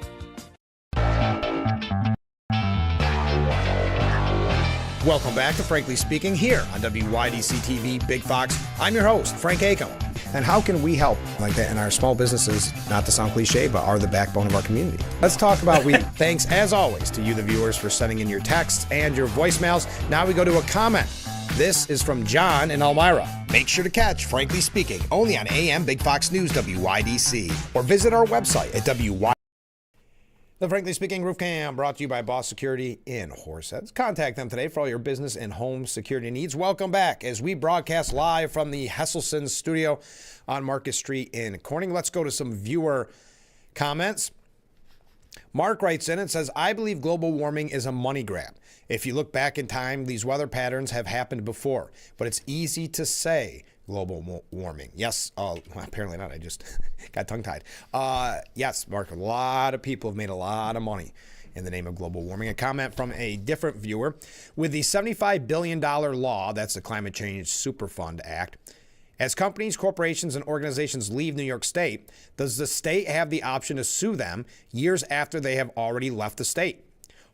Welcome back to Frankly Speaking here on WYDC TV Big Fox. I'm your host, Frank Acom. And how can we help like that in our small businesses, not to sound cliche, but are the backbone of our community? Let's talk about thanks, as always, to you, the viewers, for sending in your texts and your voicemails. Now we go to a comment. This is from John in Elmira. Make sure to catch Frankly Speaking only on AM Big Fox News WYDC or visit our website at WYDC. The Frankly Speaking Roof Cam brought to you by Boss Security in Horseheads. Contact them today for all your business and home security needs. Welcome back as we broadcast live from the Hesselson studio on Market Street in Corning. Let's go to some viewer comments. Mark writes in and says, I believe global warming is a money grab. If you look back in time, these weather patterns have happened before, but it's easy to say global warming. Yes, apparently not. I just got tongue-tied. Yes, Mark, a lot of people have made a lot of money in the name of global warming. A comment from a different viewer. With the $75 billion law, that's the Climate Change Superfund Act, as companies, corporations, and organizations leave New York State, does the state have the option to sue them years after they have already left the state?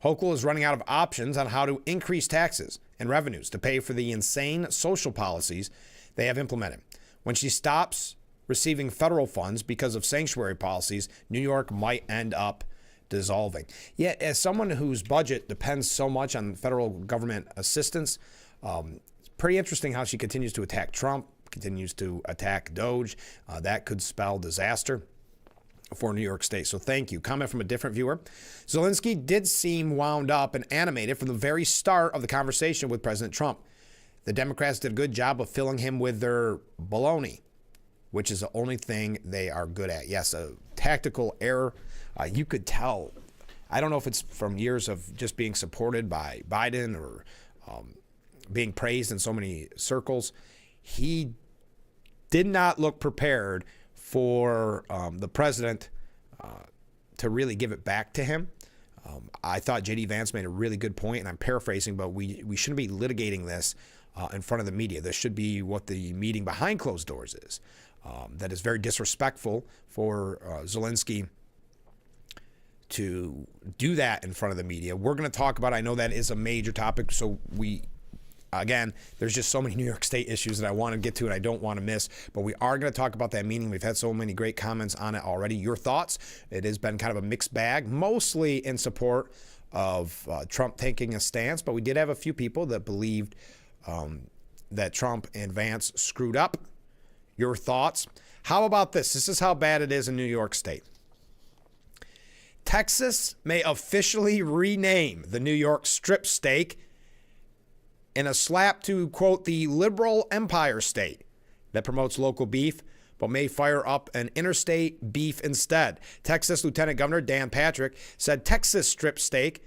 Hochul is running out of options on how to increase taxes and revenues to pay for the insane social policies they have implemented. When she stops receiving federal funds because of sanctuary policies, New York might end up dissolving. Yet, as someone whose budget depends so much on federal government assistance, it's pretty interesting how she continues to attack Trump, continues to attack Doge. That could spell disaster. for New York State. So thank you. Comment from a different viewer. Zelensky did seem wound up and animated from the very start of the conversation with President Trump. The Democrats did a good job of filling him with their baloney, which is the only thing they are good at. Yes, a tactical error. You could tell. I don't know if it's from years of just being supported by Biden or being praised in so many circles. He did not look prepared for the president to really give it back to him. I thought J.D. Vance made a really good point, and I'm paraphrasing, but we shouldn't be litigating this in front of the media. This should be what the meeting behind closed doors is. That is very disrespectful for Zelensky to do that in front of the media. We're going to talk about, I know that is a major topic, so again, there's just so many New York State issues that I want to get to and I don't want to miss, but we are going to talk about that meeting. We've had so many great comments on it already. Your thoughts? It has been kind of a mixed bag, mostly in support of Trump taking a stance, but we did have a few people that believed that Trump and Vance screwed up. Your thoughts? How about this? This is how bad it is in New York State. Texas may officially rename the New York strip steak in a slap to, quote, the liberal empire state that promotes local beef, but may fire up an interstate beef instead. Texas Lieutenant Governor Dan Patrick said Texas strip steak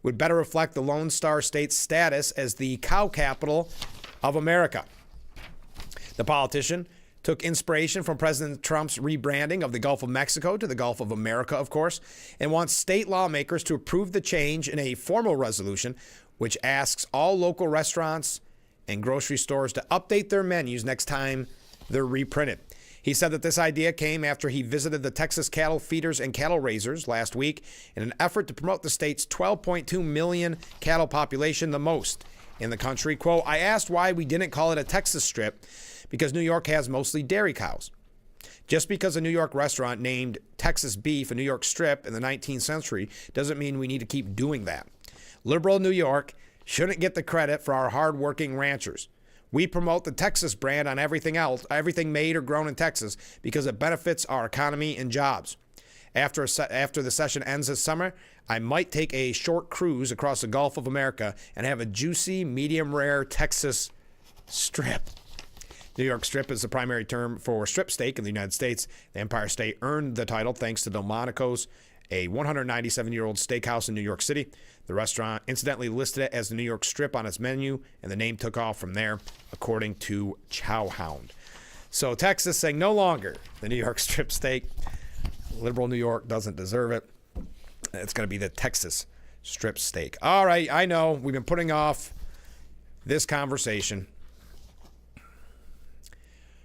would better reflect the Lone Star State's status as the cow capital of America. The politician took inspiration from President Trump's rebranding of the Gulf of Mexico to the Gulf of America, of course, and wants state lawmakers to approve the change in a formal resolution which asks all local restaurants and grocery stores to update their menus next time they're reprinted. He said that this idea came after he visited the Texas cattle feeders and cattle raisers last week in an effort to promote the state's 12.2 million cattle population, the most in the country. Quote, I asked why we didn't call it a Texas strip because New York has mostly dairy cows. Just because a New York restaurant named Texas beef a New York strip in the 19th century doesn't mean we need to keep doing that. Liberal New York shouldn't get the credit for our hardworking ranchers. We promote the Texas brand on everything else, everything made or grown in Texas, because it benefits our economy and jobs. After the session ends this summer, I might take a short cruise across the Gulf of America and have a juicy, medium-rare Texas strip. New York strip is the primary term for strip steak in the United States. The Empire State earned the title thanks to Delmonico's, a 197-year-old steakhouse in New York City. The restaurant incidentally listed it as the New York strip on its menu, and the name took off from there, according to Chowhound. So Texas saying no longer the New York strip steak. Liberal New York doesn't deserve it. It's going to be the Texas strip steak. All right, I know we've been putting off this conversation.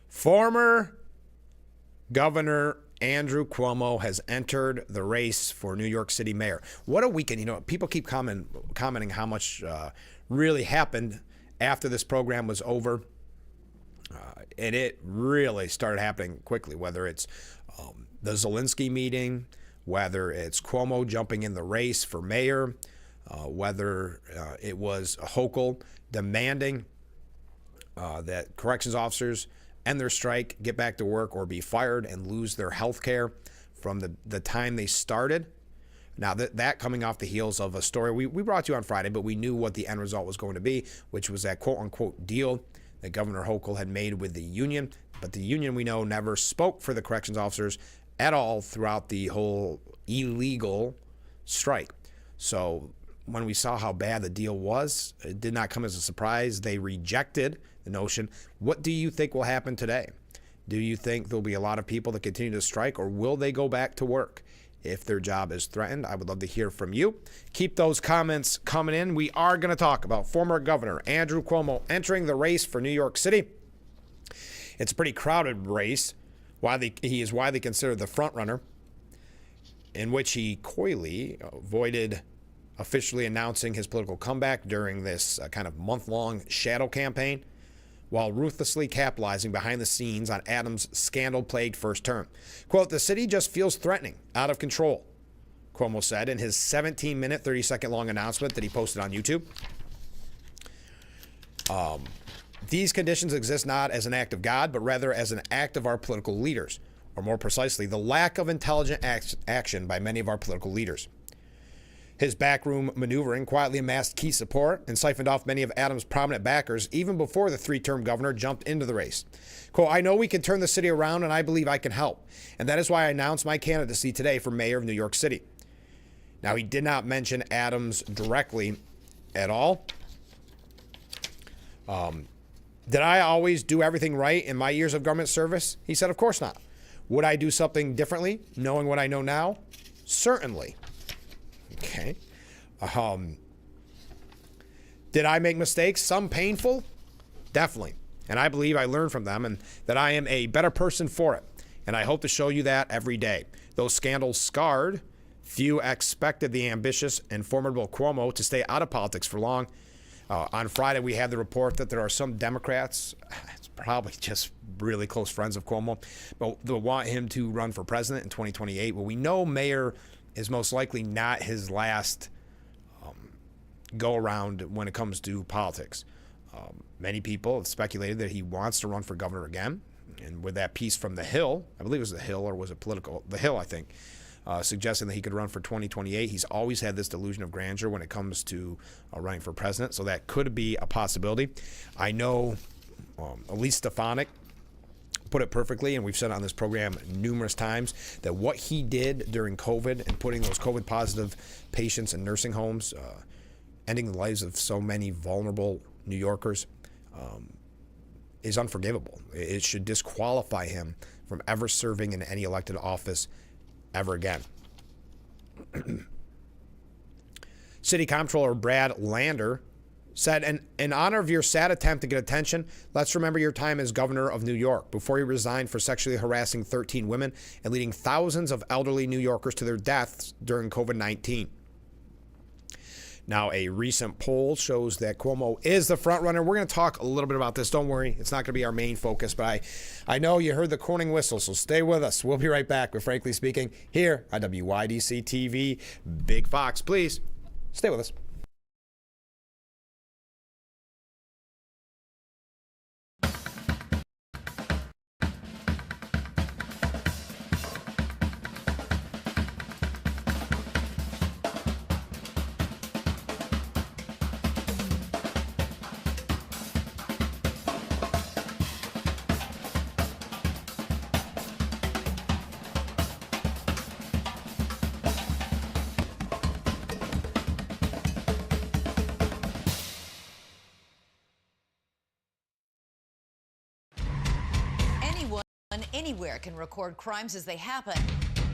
Former Governor Andrew Cuomo has entered the race for New York City mayor. What a weekend. You know, people keep commenting how much really happened after this program was over. And it really started happening quickly, whether it's the Zelensky meeting, whether it's Cuomo jumping in the race for mayor, whether it was Hochul demanding that corrections officers end their strike, get back to work, or be fired and lose their health care from the time they started. Now, that coming off the heels of a story we brought to you on Friday, but we knew what the end result was going to be, which was that quote-unquote deal that Governor Hochul had made with the union. But the union, we know, never spoke for the corrections officers at all throughout the whole illegal strike. So when we saw how bad the deal was, it did not come as a surprise. They rejected the notion. What do you think will happen today? Do you think there'll be a lot of people that continue to strike, or will they go back to work if their job is threatened? I would love to hear from you. Keep those comments coming in. We are going to talk about former Governor Andrew Cuomo entering the race for New York City. It's a pretty crowded race. He is widely considered the front runner, in which he coyly avoided officially announcing his political comeback during this kind of month-long shadow campaign, while ruthlessly capitalizing behind the scenes on Adams' scandal-plagued first term. Quote, the city just feels threatening, out of control, Cuomo said in his 17-minute, 30-second-long announcement that he posted on YouTube. These conditions exist not as an act of God, but rather as an act of our political leaders. or more precisely, the lack of intelligent action by many of our political leaders. His backroom maneuvering quietly amassed key support and siphoned off many of Adams' prominent backers even before the three-term governor jumped into the race. Quote, I know we can turn the city around and I believe I can help. And that is why I announced my candidacy today for mayor of New York City. Now, he did not mention Adams directly at all. Did I always do everything right in my years of government service? He said, of course not. Would I do something differently, knowing what I know now? Certainly. Okay. Did I make mistakes? Some painful? Definitely. And I believe I learned from them and that I am a better person for it. And I hope to show you that every day. Those scandals scarred. Few expected the ambitious and formidable Cuomo to stay out of politics for long. On Friday, we had the report that there are some Democrats, it's probably just really close friends of Cuomo, but they'll want him to run for president in 2028. Well, we know mayor is most likely not his last go-around when it comes to politics. Many people have speculated that he wants to run for governor again. And with that piece from The Hill, I believe it was The Hill, or was it Political? The Hill, I think, suggesting that he could run for 2028. He's always had this delusion of grandeur when it comes to running for president, so that could be a possibility. I know Elise Stefanik put it perfectly, and we've said on this program numerous times, that what he did during COVID and putting those COVID-positive patients in nursing homes, ending the lives of so many vulnerable New Yorkers, is unforgivable. It should disqualify him from ever serving in any elected office ever again. City Comptroller Brad Lander said, in honor of your sad attempt to get attention, let's remember your time as governor of New York before you resigned for sexually harassing 13 women and leading thousands of elderly New Yorkers to their deaths during COVID-19. Now, a recent poll shows that Cuomo is the front runner. We're going to talk a little bit about this. Don't worry, it's not going to be our main focus, but I know you heard the Corning whistle, so stay with us. We'll be right back with Frankly Speaking here on WYDC TV. Big Fox, please stay with us. Anywhere can record crimes as they happen,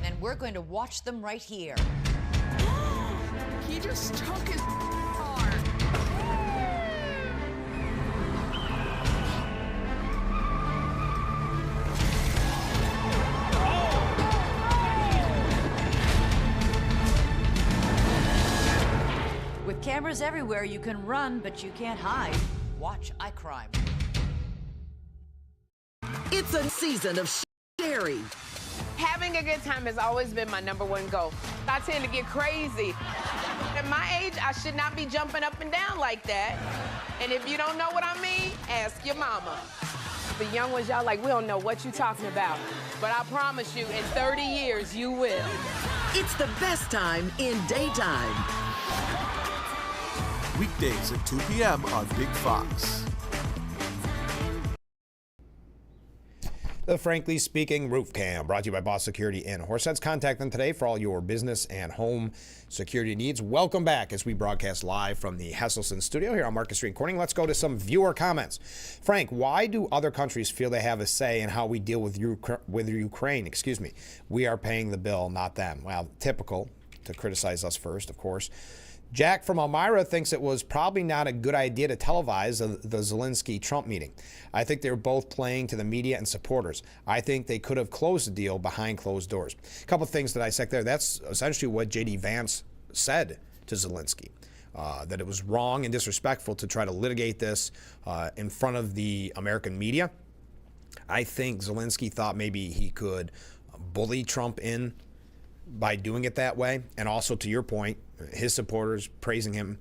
and we're going to watch them right here. He just took his car. With cameras everywhere, you can run, but you can't hide. Watch iCrime. It's a season of Sherry. Having a good time has always been my #1 goal. I tend to get crazy. At my age, I should not be jumping up and down like that. And if you don't know what I mean, ask your mama. The young ones, y'all like, we don't know what you're talking about. But I promise you, in 30 years, you will. It's the best time in daytime. Weekdays at 2 p.m. on Big Fox. The Frankly Speaking Roof Cam, brought to you by Boss Security in Horseheads. Contact them today for all your business and home security needs. Welcome back as we broadcast live from the Hesselson studio here on Market Street in Corning. Let's go to some viewer comments. Frank, why do other countries feel they have a say in how we deal with Ukraine? We are paying the bill, not them. Well, typical to criticize us first, of course. Jack from Elmira thinks it was probably not a good idea to televise the Zelensky-Trump meeting. I think they were both playing to the media and supporters. I think they could have closed the deal behind closed doors. A couple of things to dissect there. That's essentially what J.D. Vance said to Zelensky, that it was wrong and disrespectful to try to litigate this in front of the American media. I think Zelensky thought maybe he could bully Trump in by doing it that way. And also, to your point, his supporters praising him.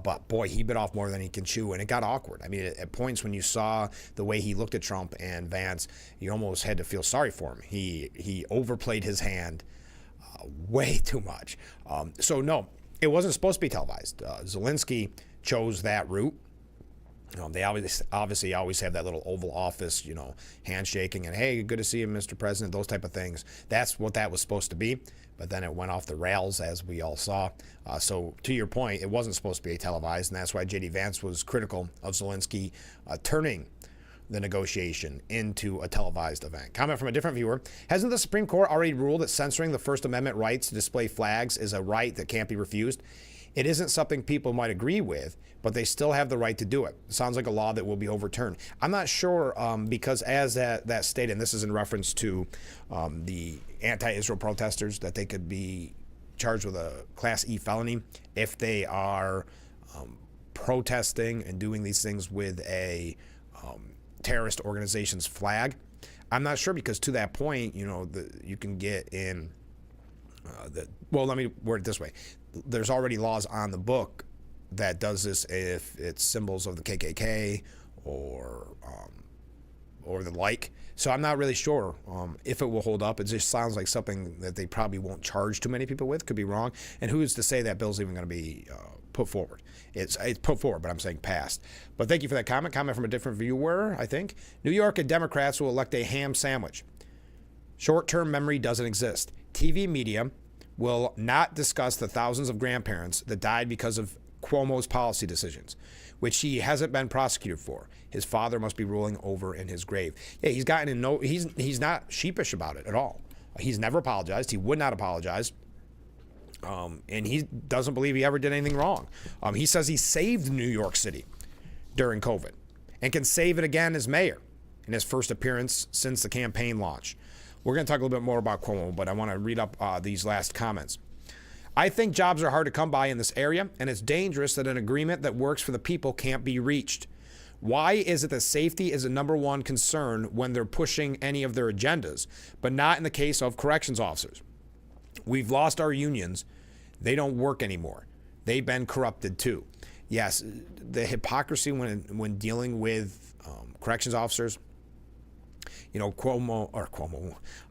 But boy, he bit off more than he can chew, and it got awkward. I mean, at points when you saw the way he looked at Trump and Vance, you almost had to feel sorry for him. He overplayed his hand way too much. So no, it wasn't supposed to be televised. Zelensky chose that route. They obviously always have that little Oval Office, handshaking and, hey, good to see you, Mr. President, those type of things. That's what that was supposed to be. But then it went off the rails, as we all saw. So to your point, it wasn't supposed to be televised, and that's why J.D. Vance was critical of Zelensky turning the negotiation into a televised event. Comment from a different viewer. Hasn't the Supreme Court already ruled that censoring the First Amendment rights to display flags is a right that can't be refused? It isn't something people might agree with, but they still have the right to do it. It sounds like a law that will be overturned. I'm not sure because as that stated, and this is in reference to the anti-Israel protesters, that they could be charged with a Class E felony if they are protesting and doing these things with a terrorist organization's flag. I'm not sure because to that point, you can get in well, let me word it this way. There's already laws on the book that does this if it's symbols of the KKK or the like. So I'm not really sure if it will hold up. It just sounds like something that they probably won't charge too many people with. Could be wrong. And who's to say that bill's even going to be put forward? It's put forward, but I'm saying passed. But thank you for that comment. Comment from a different viewer, I think. New York and Democrats will elect a ham sandwich. Short-term memory doesn't exist. TV media will not discuss the thousands of grandparents that died because of Cuomo's policy decisions, which he hasn't been prosecuted for. His father must be rolling over in his grave. Yeah, he's not sheepish about it at all. He's never apologized. He would not apologize. And he doesn't believe he ever did anything wrong. He says he saved New York City during COVID and can save it again as mayor in his first appearance since the campaign launch. We're going to talk a little bit more about Cuomo, but I want to read up these last comments. I think jobs are hard to come by in this area, and it's dangerous that an agreement that works for the people can't be reached. Why is it that safety is a number one concern when they're pushing any of their agendas, but not in the case of corrections officers? We've lost our unions. They don't work anymore. They've been corrupted too. Yes, the hypocrisy when dealing with corrections officers.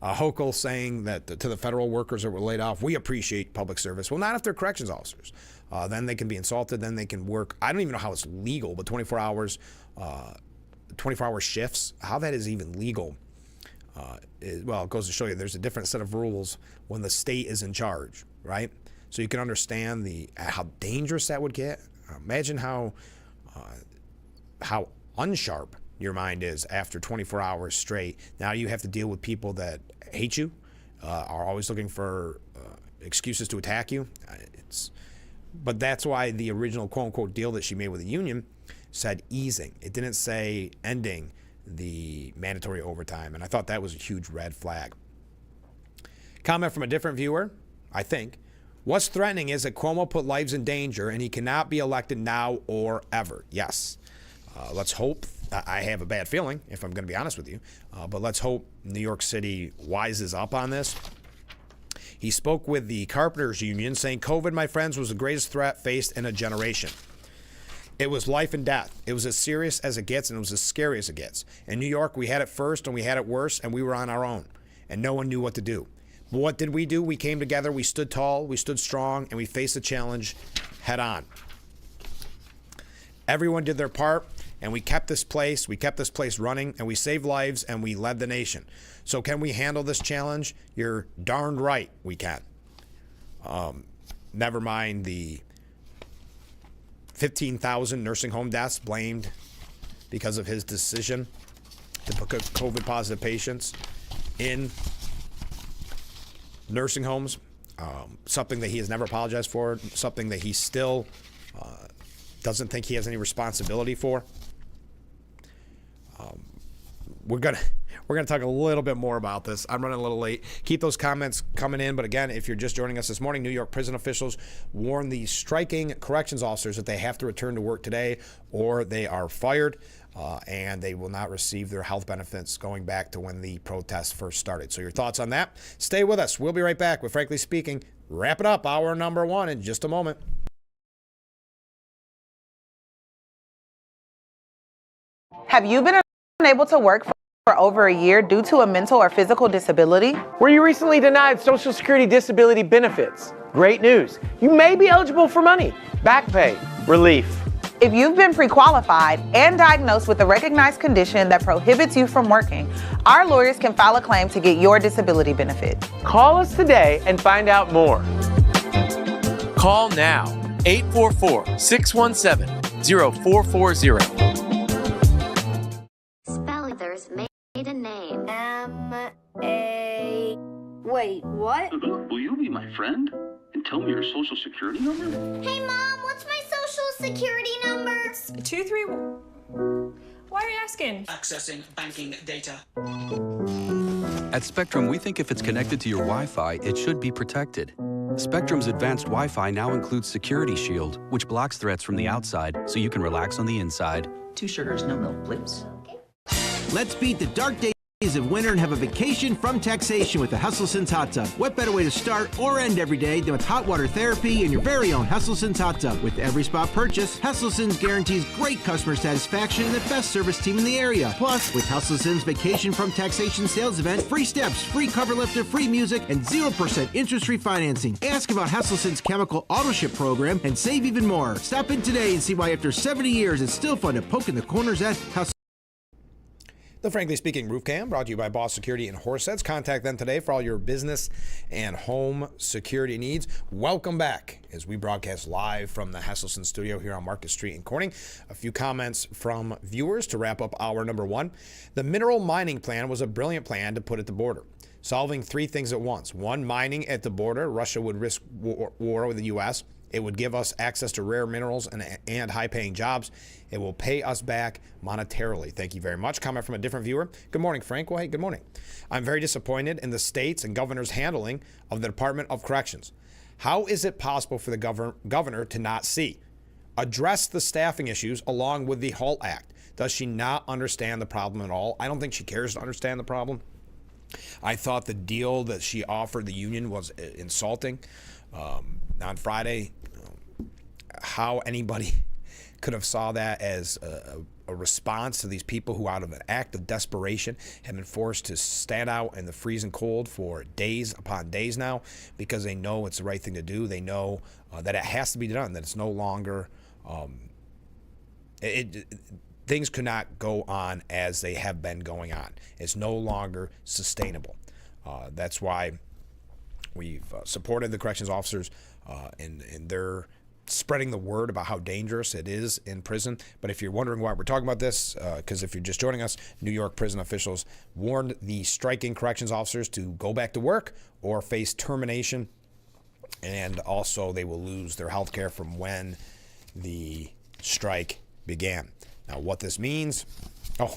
Hochul saying that to the federal workers that were laid off, we appreciate public service. Well, not if they're corrections officers. Then they can be insulted. Then they can work. I don't even know how it's legal, but 24 hours, 24-hour shifts, how that is even legal. It goes to show you there's a different set of rules when the state is in charge, right? So you can understand how dangerous that would get. Imagine how unsharp your mind is after 24 hours straight. Now you have to deal with people that hate you, are always looking for excuses to attack you. But that's why the original quote-unquote deal that she made with the union said easing. It didn't say ending the mandatory overtime, and I thought that was a huge red flag. Comment from a different viewer, I think. What's threatening is that Cuomo put lives in danger, and he cannot be elected now or ever. Yes. Let's hope. I have a bad feeling, if I'm going to be honest with you, but let's hope New York City wises up on this. He spoke with the Carpenters Union, saying, COVID, my friends, was the greatest threat faced in a generation. It was life and death. It was as serious as it gets, and it was as scary as it gets. In New York, we had it first, and we had it worse, and we were on our own, and no one knew what to do. But what did we do? We came together, we stood tall, we stood strong, and we faced the challenge head on. Everyone did their part, and we kept this place running, and we saved lives, and we led the nation. So can we handle this challenge? You're darned right we can. Never mind the 15,000 nursing home deaths blamed because of his decision to put COVID-positive patients in nursing homes, something that he has never apologized for, something that he still doesn't think he has any responsibility for. We're gonna talk a little bit more about this. I'm running a little late. Keep those comments coming in. But again, if you're just joining us this morning, New York prison officials warn the striking corrections officers that they have to return to work today or they are fired. and they will not receive their health benefits going back to when the protests first started. So your thoughts on that? Stay with us. We'll be right back with Frankly Speaking. Wrap it up, hour number 1 in just a moment. Have you been unable to work for over a year due to a mental or physical disability? Were you recently denied Social Security disability benefits? Great news. You may be eligible for money, back pay, relief. If you've been pre-qualified and diagnosed with a recognized condition that prohibits you from working, our lawyers can file a claim to get your disability benefit. Call us today and find out more. Call now, 844-617-0440. Spellers made a name. Wait, what? Will you be my friend and tell me your social security number? Hey, Mom, what's my social security number? It's 23. Why are you asking? Accessing banking data. At Spectrum, we think if it's connected to your Wi-Fi, it should be protected. Spectrum's advanced Wi-Fi now includes Security Shield, which blocks threats from the outside so you can relax on the inside. 2 sugars, no milk, please. Let's beat the dark days of winter and have a vacation from taxation with the Hustlesense Hot Tub. What better way to start or end every day than with hot water therapy in your very own Hustlesense Hot Tub? With every spot purchase, Hustlesense guarantees great customer satisfaction and the best service team in the area. Plus, with Hustlesense Vacation from Taxation sales event, free steps, free cover lifter, free music, and 0% interest-free financing. Ask about Hustlesense Chemical Auto Ship program and save even more. Stop in today and see why after 70 years it's still fun to poke in the corners at Hustlesense. The Frankly Speaking Roof Cam brought to you by Boss Security and Horseheads. Contact them today for all your business and home security needs. Welcome back as we broadcast live from the Hesselson studio here on Market Street in Corning. A few comments from viewers to wrap up hour number 1. The mineral mining plan was a brilliant plan to put at the border, solving 3 things at once. 1, mining at the border. Russia would risk war with the U.S. It would give us access to rare minerals and high-paying jobs. It will pay us back monetarily. Thank you very much. Comment from a different viewer. Good morning, Frank. Well, hey, good morning. I'm very disappointed in the state's and governor's handling of the Department of Corrections. How is it possible for the governor to not see? Address the staffing issues along with the HALT Act. Does she not understand the problem at all? I don't think she cares to understand the problem. I thought the deal that she offered the union was insulting. On Friday, how anybody could have saw that as a response to these people who, out of an act of desperation, have been forced to stand out in the freezing cold for days upon days now because they know it's the right thing to do. They know that it has to be done, that it's no longer things could not go on as they have been going on. It's no longer sustainable. That's why we've supported the corrections officers in their spreading the word about how dangerous it is in prison. But if you're wondering why we're talking about this, because if you're just joining us, New York prison officials warned the striking corrections officers to go back to work or face termination, and also they will lose their health care from when the strike began. Now, what this means,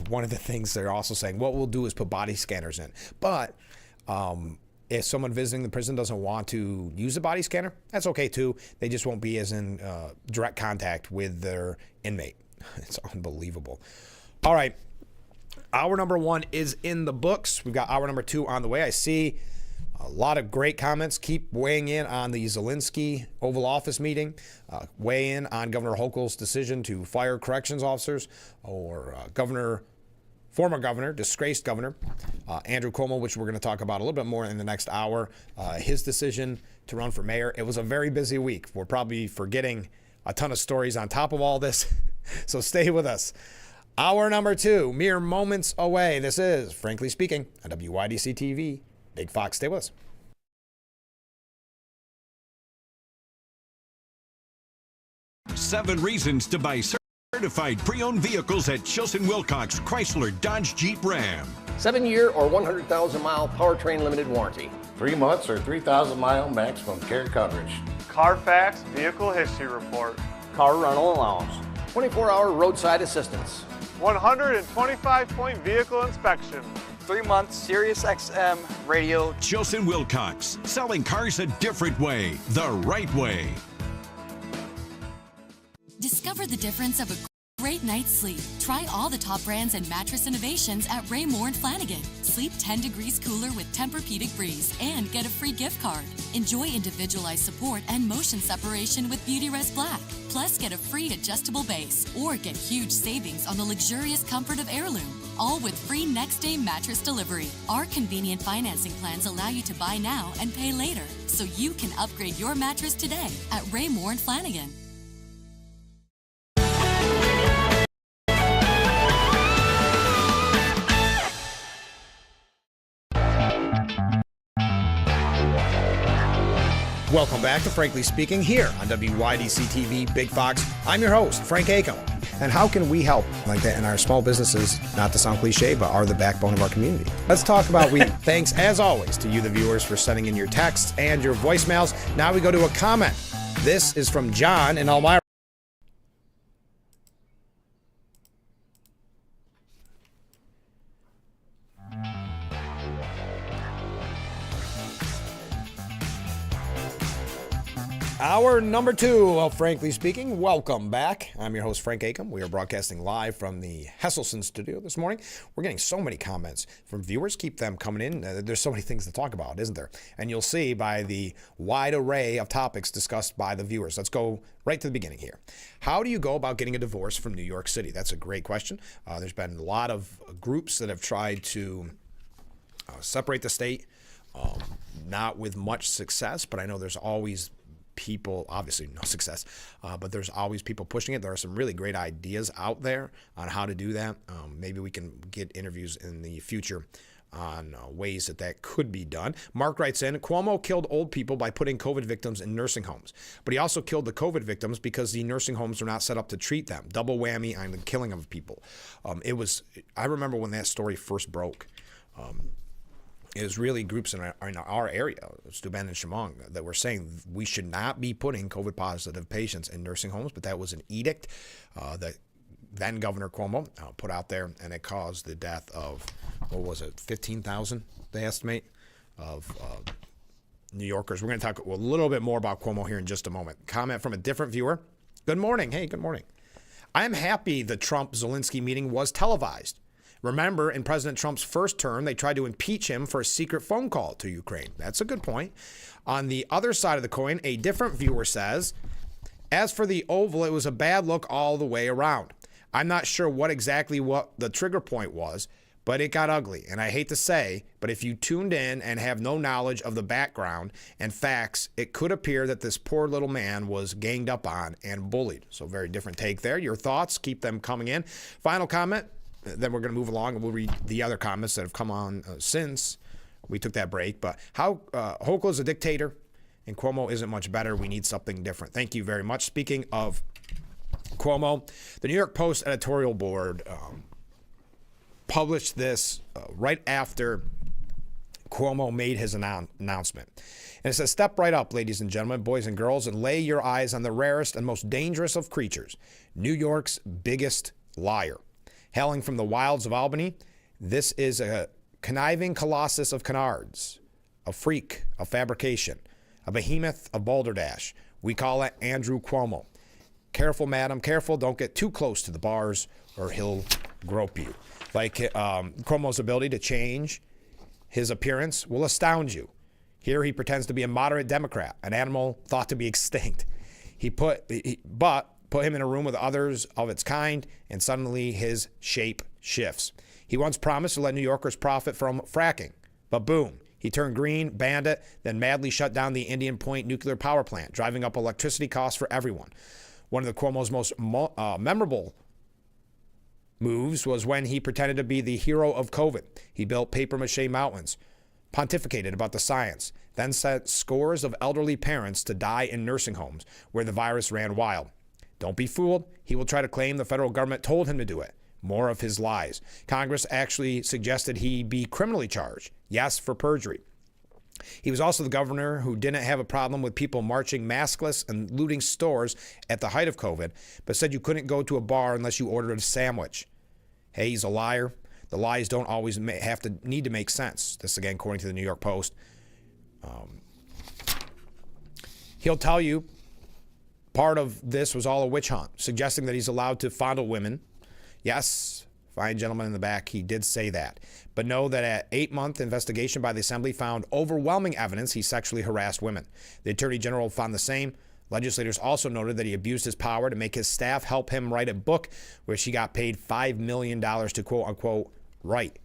one of the things they're also saying, what we'll do is put body scanners in. But if someone visiting the prison doesn't want to use a body scanner, that's okay too. They just won't be as in direct contact with their inmate. It's unbelievable. All right. Hour number 1 is in the books. We've got hour number 2 on the way. I see a lot of great comments. Keep weighing in on the Zelensky Oval Office meeting. Weigh in on Governor Hochul's decision to fire corrections officers, or former governor, disgraced governor, Andrew Cuomo, which we're going to talk about a little bit more in the next hour, his decision to run for mayor. It was a very busy week. We're probably forgetting a ton of stories on top of all this, so stay with us. Hour number 2, mere moments away. This is Frankly Speaking on WYDC TV. Big Fox, stay with us. Seven reasons to buy certified pre-owned vehicles at Chilson Wilcox Chrysler Dodge Jeep Ram. 7-year or 100,000-mile powertrain limited warranty. 3 months or 3,000-mile maximum care coverage. Carfax Vehicle History Report. Car rental allowance. 24-hour roadside assistance. 125-point vehicle inspection. 3-month Sirius XM radio. Chilson Wilcox, selling cars a different way, the right way. Discover the difference of a great night's sleep. Try all the top brands and mattress innovations at Raymore and Flanigan. Sleep 10 degrees cooler with Tempur-Pedic Breeze and get a free gift card. Enjoy individualized support and motion separation with Beautyrest Black. Plus, get a free adjustable base or get huge savings on the luxurious comfort of Heirloom. All with free next-day mattress delivery. Our convenient financing plans allow you to buy now and pay later, so you can upgrade your mattress today at Raymore and Flanigan. Welcome back to Frankly Speaking here on WYDC TV Big Fox. I'm your host, Frank Acom. And how can we help like that in our small businesses, not to sound cliche, but are the backbone of our community? Let's talk about thanks, as always, to you, the viewers, for sending in your texts and your voicemails. Now we go to a comment. This is from John in Elmira. Hour number 2 of Frankly Speaking. Welcome back. I'm your host, Frank Acom. We are broadcasting live from the Hesselson studio this morning. We're getting so many comments from viewers. Keep them coming in. There's so many things to talk about, isn't there? And you'll see by the wide array of topics discussed by the viewers. Let's go right to the beginning here. How do you go about getting a divorce from New York City? That's a great question. There's been a lot of groups that have tried to separate the state, not with much success, but I know there's always people, obviously no success, but there's always people pushing it. There are some really great ideas out there on how to do that. Maybe we can get interviews in the future on ways that could be done. Mark writes in, Cuomo killed old people by putting COVID victims in nursing homes, but he also killed the COVID victims because the nursing homes are not set up to treat them. Double whammy on the killing of people. I remember when that story first broke. It was really groups in our area, Steuben and Chemung, that were saying we should not be putting COVID-positive patients in nursing homes, but that was an edict that then Governor Cuomo put out there, and it caused the death of, 15,000, they estimate, of New Yorkers. We're going to talk a little bit more about Cuomo here in just a moment. Comment from a different viewer. Good morning. Hey, good morning. I am happy the Trump-Zelensky meeting was televised. Remember, in President Trump's first term, they tried to impeach him for a secret phone call to Ukraine. That's a good point. On the other side of the coin, a different viewer says, as for the Oval, it was a bad look all the way around. I'm not sure what the trigger point was, but it got ugly. And I hate to say, but if you tuned in and have no knowledge of the background and facts, it could appear that this poor little man was ganged up on and bullied. So very different take there. Your thoughts, keep them coming in. Final comment. Then we're going to move along and we'll read the other comments that have come on since we took that break. But how Hochul is a dictator and Cuomo isn't much better. We need something different. Thank you very much. Speaking of Cuomo, the New York Post editorial board published this right after Cuomo made his announcement. And it says, step right up, ladies and gentlemen, boys and girls, and lay your eyes on the rarest and most dangerous of creatures, New York's biggest liar. Hailing from the wilds of Albany, this is a conniving colossus of canards, a freak of fabrication, a behemoth of balderdash. We call it Andrew Cuomo. Careful, madam, careful. Don't get too close to the bars or he'll grope you. Like Cuomo's ability to change his appearance will astound you. Here he pretends to be a moderate Democrat, an animal thought to be extinct. But put him in a room with others of its kind, and suddenly his shape shifts. He once promised to let New Yorkers profit from fracking, but boom, he turned green, banned it, then madly shut down the Indian Point nuclear power plant, driving up electricity costs for everyone. One of the Cuomo's most memorable moves was when he pretended to be the hero of COVID. He built papier-mâché mountains, pontificated about the science, then sent scores of elderly parents to die in nursing homes where the virus ran wild. Don't be fooled. He will try to claim the federal government told him to do it. More of his lies. Congress actually suggested he be criminally charged. Yes, for perjury. He was also the governor who didn't have a problem with people marching maskless and looting stores at the height of COVID, but said you couldn't go to a bar unless you ordered a sandwich. Hey, he's a liar. The lies don't always need to make sense. This again, according to the New York Post. He'll tell you Part of this was all a witch hunt, suggesting that he's allowed to fondle women. Yes, fine gentleman in the back, he did say that. But know that an 8-month investigation by the Assembly found overwhelming evidence he sexually harassed women. The Attorney General found the same. Legislators also noted that he abused his power to make his staff help him write a book, which he got paid $5 million to quote-unquote write.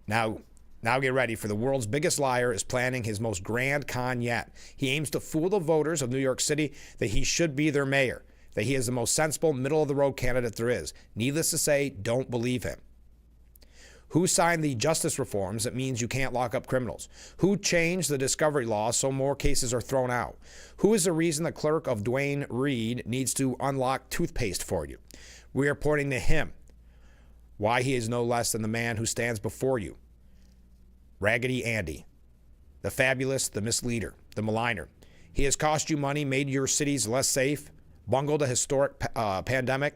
Now get ready, for the world's biggest liar is planning his most grand con yet. He aims to fool the voters of New York City that he should be their mayor, that he is the most sensible, middle-of-the-road candidate there is. Needless to say, don't believe him. Who signed the justice reforms that means you can't lock up criminals? Who changed the discovery law so more cases are thrown out? Who is the reason the clerk of Dwayne Reed needs to unlock toothpaste for you? We are pointing to him. Why he is no less than the man who stands before you. Raggedy Andy, the fabulous, the misleader, the maligner. He has cost you money, made your cities less safe, bungled a historic pandemic,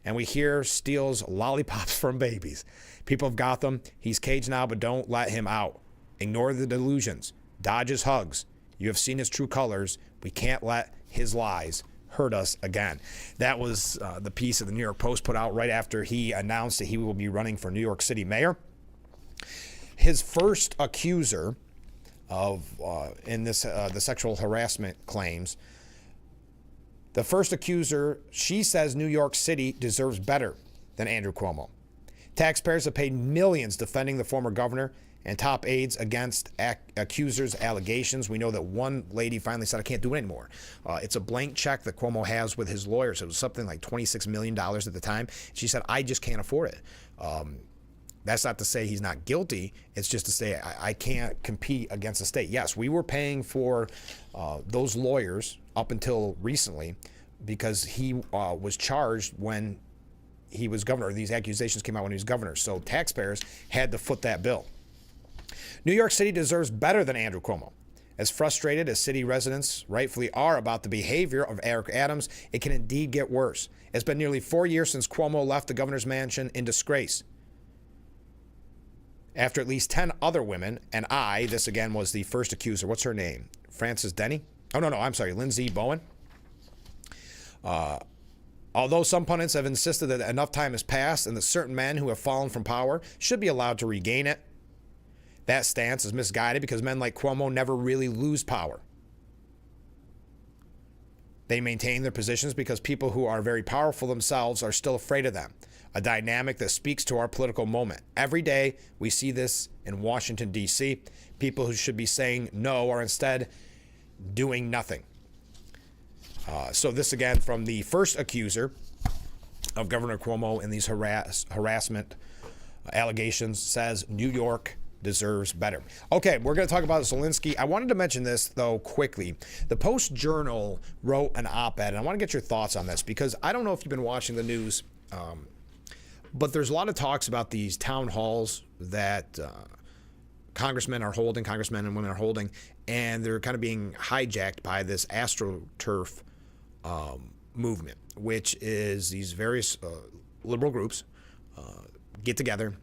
and we hear steals lollipops from babies. People of Gotham, he's caged now, but don't let him out. Ignore the delusions. Dodge his hugs. You have seen his true colors. We can't let his lies hurt us again. That was the piece that the New York Post put out right after he announced that he will be running for New York City mayor. His first accuser of in this the sexual harassment claims, the first accuser, she says New York City deserves better than Andrew Cuomo. Taxpayers have paid millions defending the former governor and top aides against accusers' allegations. We know that one lady finally said, I can't do it anymore. It's a blank check that Cuomo has with his lawyers. It was something like $26 million at the time. She said, I just can't afford it. That's not to say he's not guilty. It's just to say I can't compete against the state. Yes, we were paying for those lawyers up until recently because he was charged when he was governor. These accusations came out when he was governor. So taxpayers had to foot that bill. New York City deserves better than Andrew Cuomo. As frustrated as city residents rightfully are about the behavior of Eric Adams, it can indeed get worse. It's been nearly 4 years since Cuomo left the governor's mansion in disgrace. After at least 10 other women, and this again was the first accuser. What's her name? Frances Denny? Oh, no, I'm sorry, Lindsey Bowen. Although some pundits have insisted that enough time has passed and that certain men who have fallen from power should be allowed to regain it, that stance is misguided because men like Cuomo never really lose power. They maintain their positions because people who are very powerful themselves are still afraid of them, a dynamic that speaks to our political moment. Every day we see this in Washington, D.C. People who should be saying no are instead doing nothing. So this again from the first accuser of Governor Cuomo in these harassment allegations says New York deserves better. Okay, we're going to talk about Zelensky. I wanted to mention this, though, quickly. The Post-Journal wrote an op-ed, and I want to get your thoughts on this because I don't know if you've been watching the news, but there's a lot of talks about these town halls that congressmen and women are holding, and they're kind of being hijacked by this AstroTurf movement, which is these various liberal groups get together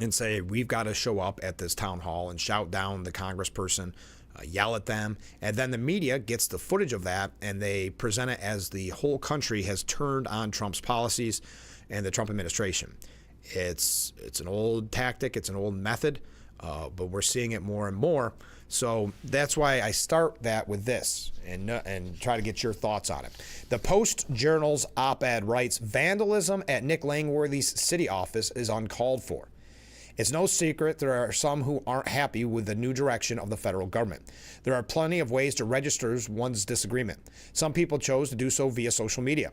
and say, we've got to show up at this town hall and shout down the congressperson, yell at them. And then the media gets the footage of that and they present it as the whole country has turned on Trump's policies and the Trump administration. It's an old tactic. It's an old method, but we're seeing it more and more. So that's why I start that with this and try to get your thoughts on it. The Post-Journal's op-ed writes, vandalism at Nick Langworthy's city office is uncalled for. It's no secret there are some who aren't happy with the new direction of the federal government. There are plenty of ways to register one's disagreement. Some people chose to do so via social media.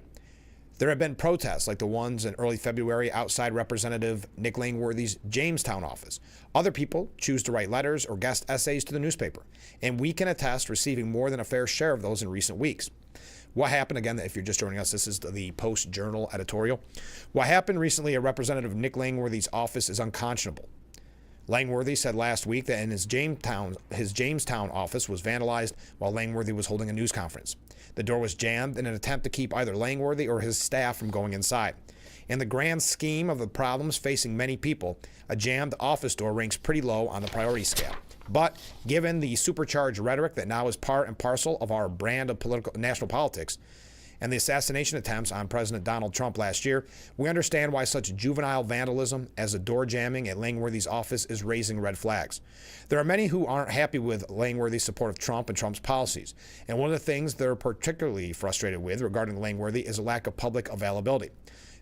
There have been protests like the ones in early February outside Representative Nick Langworthy's Jamestown office. Other people choose to write letters or guest essays to the newspaper, and we can attest receiving more than a fair share of those in recent weeks. What happened, again, if you're just joining us, this is the Post-Journal editorial. What happened recently at Representative Nick Langworthy's office is unconscionable. Langworthy said last week that in his Jamestown office was vandalized while Langworthy was holding a news conference. The door was jammed in an attempt to keep either Langworthy or his staff from going inside. In the grand scheme of the problems facing many people, a jammed office door ranks pretty low on the priority scale. But given the supercharged rhetoric that now is part and parcel of our brand of national politics, and the assassination attempts on President Donald Trump last year, we understand why such juvenile vandalism as the door jamming at Langworthy's office is raising red flags. There are many who aren't happy with Langworthy's support of Trump and Trump's policies, and one of the things they're particularly frustrated with regarding Langworthy is a lack of public availability.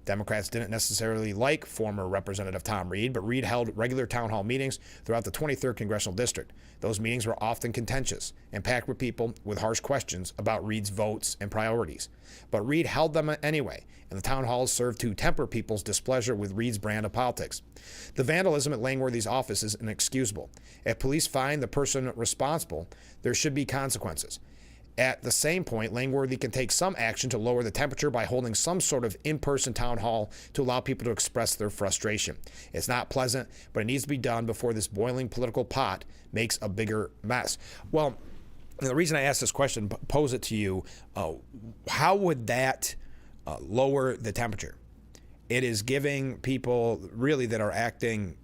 Democrats didn't necessarily like former Representative Tom Reed, but Reed held regular town hall meetings throughout the 23rd Congressional District. Those meetings were often contentious and packed with people with harsh questions about Reed's votes and priorities. But Reed held them anyway, and the town halls served to temper people's displeasure with Reed's brand of politics. The vandalism at Langworthy's office is inexcusable. If police find the person responsible, there should be consequences. At the same point, Langworthy can take some action to lower the temperature by holding some sort of in-person town hall to allow people to express their frustration. It's not pleasant, but it needs to be done before this boiling political pot makes a bigger mess. Well, the reason I asked this question, pose it to you, how would that lower the temperature? It is giving people really that are acting,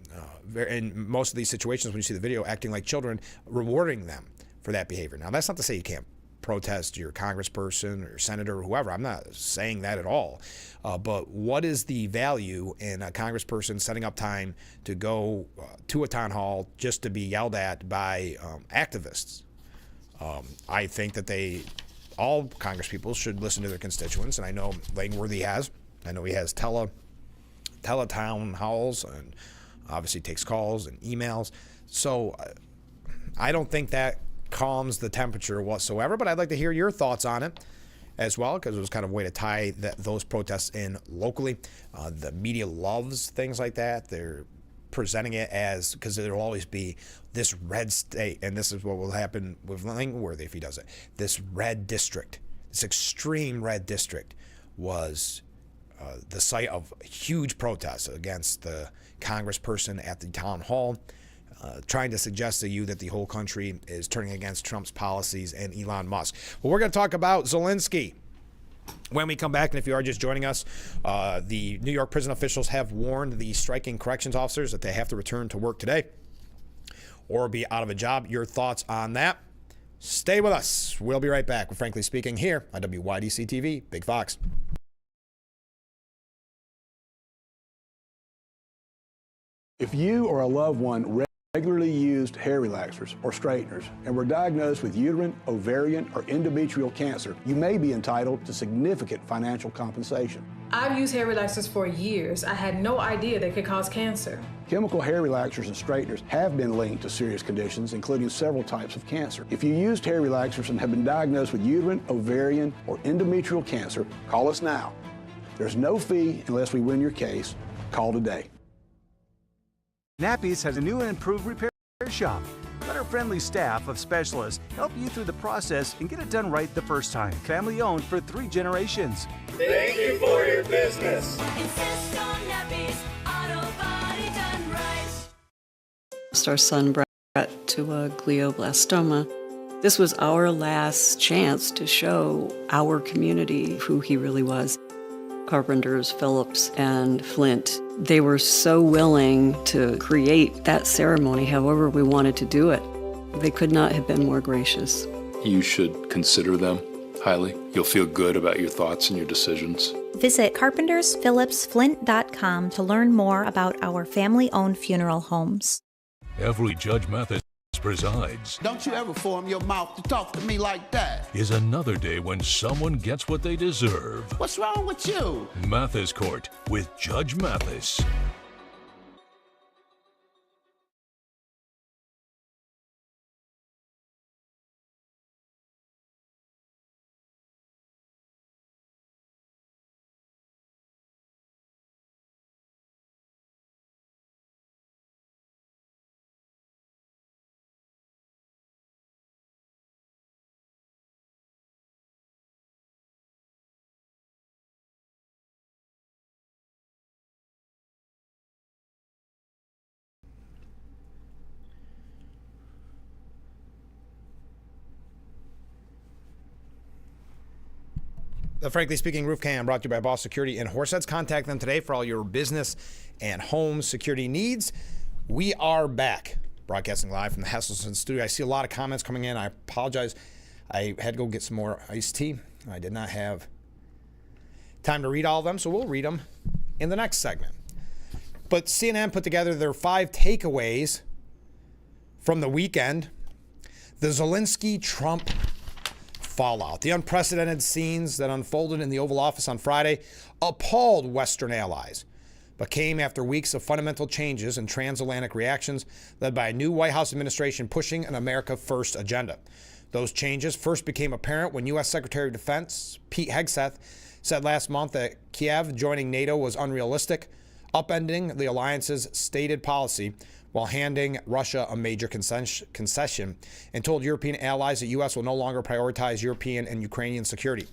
in most of these situations when you see the video, acting like children, rewarding them for that behavior. Now, that's not to say you can't protest your congressperson or your senator or whoever. I'm not saying that at all. But what is the value in a congressperson setting up time to go to a town hall just to be yelled at by activists? I think that all congresspeople should listen to their constituents, and I know Langworthy has. I know he has teletown halls and obviously takes calls and emails. So I don't think that calms the temperature whatsoever, but I'd like to hear your thoughts on it as well, because it was kind of a way to tie those protests in locally. The media loves things like that. They're presenting it as, because there will always be this red state, and this is what will happen with Langworthy if he does it. This red district, this extreme red district was the site of huge protests against the congressperson at the town hall, trying to suggest to you that the whole country is turning against Trump's policies and Elon Musk. Well, we're going to talk about Zelensky when we come back. And if you are just joining us, the New York prison officials have warned the striking corrections officers that they have to return to work today or be out of a job. Your thoughts on that? Stay with us. We'll be right back with Frankly Speaking here on WYDC TV, Big Fox. If you or a loved one regularly used hair relaxers or straighteners and were diagnosed with uterine, ovarian, or endometrial cancer, you may be entitled to significant financial compensation. I've used hair relaxers for years. I had no idea they could cause cancer. Chemical hair relaxers and straighteners have been linked to serious conditions, including several types of cancer. If you used hair relaxers and have been diagnosed with uterine, ovarian, or endometrial cancer, call us now. There's no fee unless we win your case. Call today. Nappies has a new and improved repair shop. Let our friendly staff of specialists help you through the process and get it done right the first time. Family owned for 3 generations. Thank you for your business. Insist on Nappies, auto body done right. Our son Brett to a glioblastoma. This was our last chance to show our community who he really was. Carpenters, Phillips, and Flint, they were so willing to create that ceremony however we wanted to do it. They could not have been more gracious. You should consider them highly. You'll feel good about your thoughts and your decisions. Visit carpentersphillipsflint.com to learn more about our family-owned funeral homes. Every Judge Mathis presides. Don't you ever form your mouth to talk to me like that. Is another day when someone gets what they deserve. What's wrong with you? Mathis Court with Judge Mathis. The Frankly Speaking Roof Cam brought to you by Boss Security in Horseheads. Contact them today for all your business and home security needs. We are back, broadcasting live from the Hesselson studio. I see a lot of comments coming in. I apologize. I had to go get some more iced tea. I did not have time to read all of them, so we'll read them in the next segment. But CNN put together their 5 takeaways from the weekend. The Zelensky-Trump fallout. The unprecedented scenes that unfolded in the Oval Office on Friday appalled Western allies, but came after weeks of fundamental changes in transatlantic reactions led by a new White House administration pushing an America First agenda. Those changes first became apparent when U.S. Secretary of Defense Pete Hegseth said last month that Kiev joining NATO was unrealistic, upending the alliance's stated policy while handing Russia a major concession, and told European allies that U.S. will no longer prioritize European and Ukrainian security.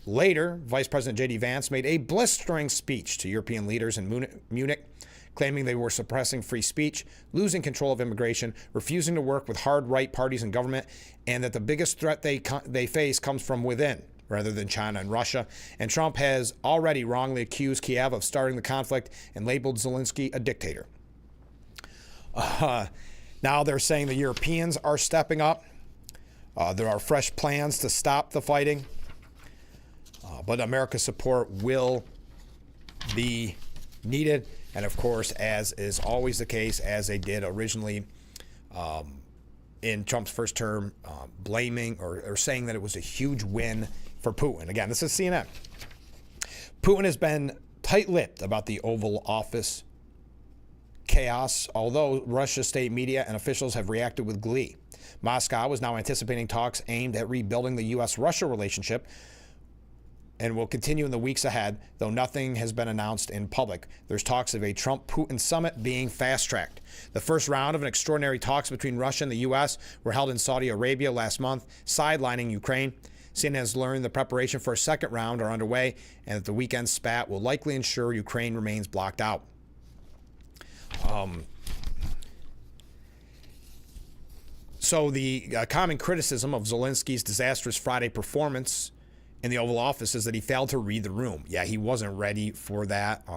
Later, Vice President J.D. Vance made a blistering speech to European leaders in Munich, claiming they were suppressing free speech, losing control of immigration, refusing to work with hard right parties in government, and that the biggest threat they face comes from within, rather than China and Russia. And Trump has already wrongly accused Kiev of starting the conflict and labeled Zelensky a dictator. Now they're saying the Europeans are stepping up. There are fresh plans to stop the fighting. But America's support will be needed. And of course, as is always the case, as they did originally in Trump's first term, blaming or saying that it was a huge win for Putin. Again, this is CNN. Putin has been tight-lipped about the Oval Office chaos, although Russia's state media and officials have reacted with glee. Moscow is now anticipating talks aimed at rebuilding the U.S.-Russia relationship and will continue in the weeks ahead, though nothing has been announced in public. There's talks of a Trump-Putin summit being fast-tracked. The first round of an extraordinary talks between Russia and the U.S. were held in Saudi Arabia last month, sidelining Ukraine. CNN has learned the preparation for a second round are underway and that the weekend spat will likely ensure Ukraine remains blocked out. So the common criticism of Zelensky's disastrous Friday performance in the Oval Office is that he failed to read the room. Yeah, he wasn't ready for that.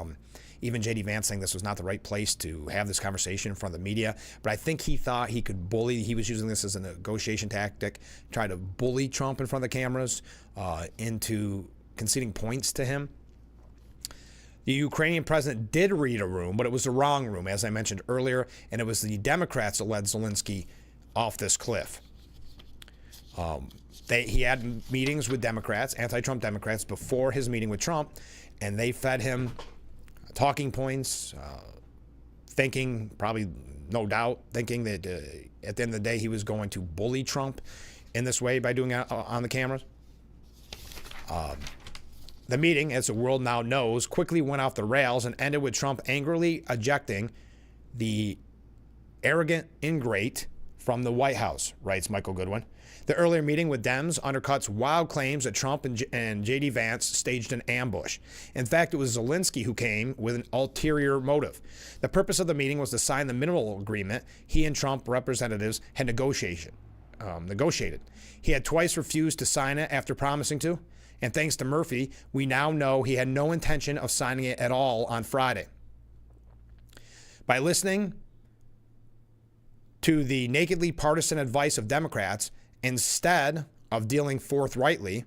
Even J.D. Vance saying this was not the right place to have this conversation in front of the media. But I think he thought he could bully. He was using this as a negotiation tactic, try to bully Trump in front of the cameras into conceding points to him. The Ukrainian president did read a room, but it was the wrong room, as I mentioned earlier, and it was the Democrats that led Zelensky off this cliff. He had meetings with Democrats, anti-Trump Democrats, before his meeting with Trump, and they fed him talking points, thinking, probably no doubt, thinking that at the end of the day he was going to bully Trump in this way by doing it on the cameras. The meeting, as the world now knows, quickly went off the rails and ended with Trump angrily ejecting the arrogant ingrate from the White House, writes Michael Goodwin. The earlier meeting with Dems undercuts wild claims that Trump and J.D. Vance staged an ambush. In fact, it was Zelensky who came with an ulterior motive. The purpose of the meeting was to sign the minimal agreement he and Trump representatives had negotiated. He had twice refused to sign it after promising to. And thanks to Murphy, we now know he had no intention of signing it at all on Friday. By listening to the nakedly partisan advice of Democrats, instead of dealing forthrightly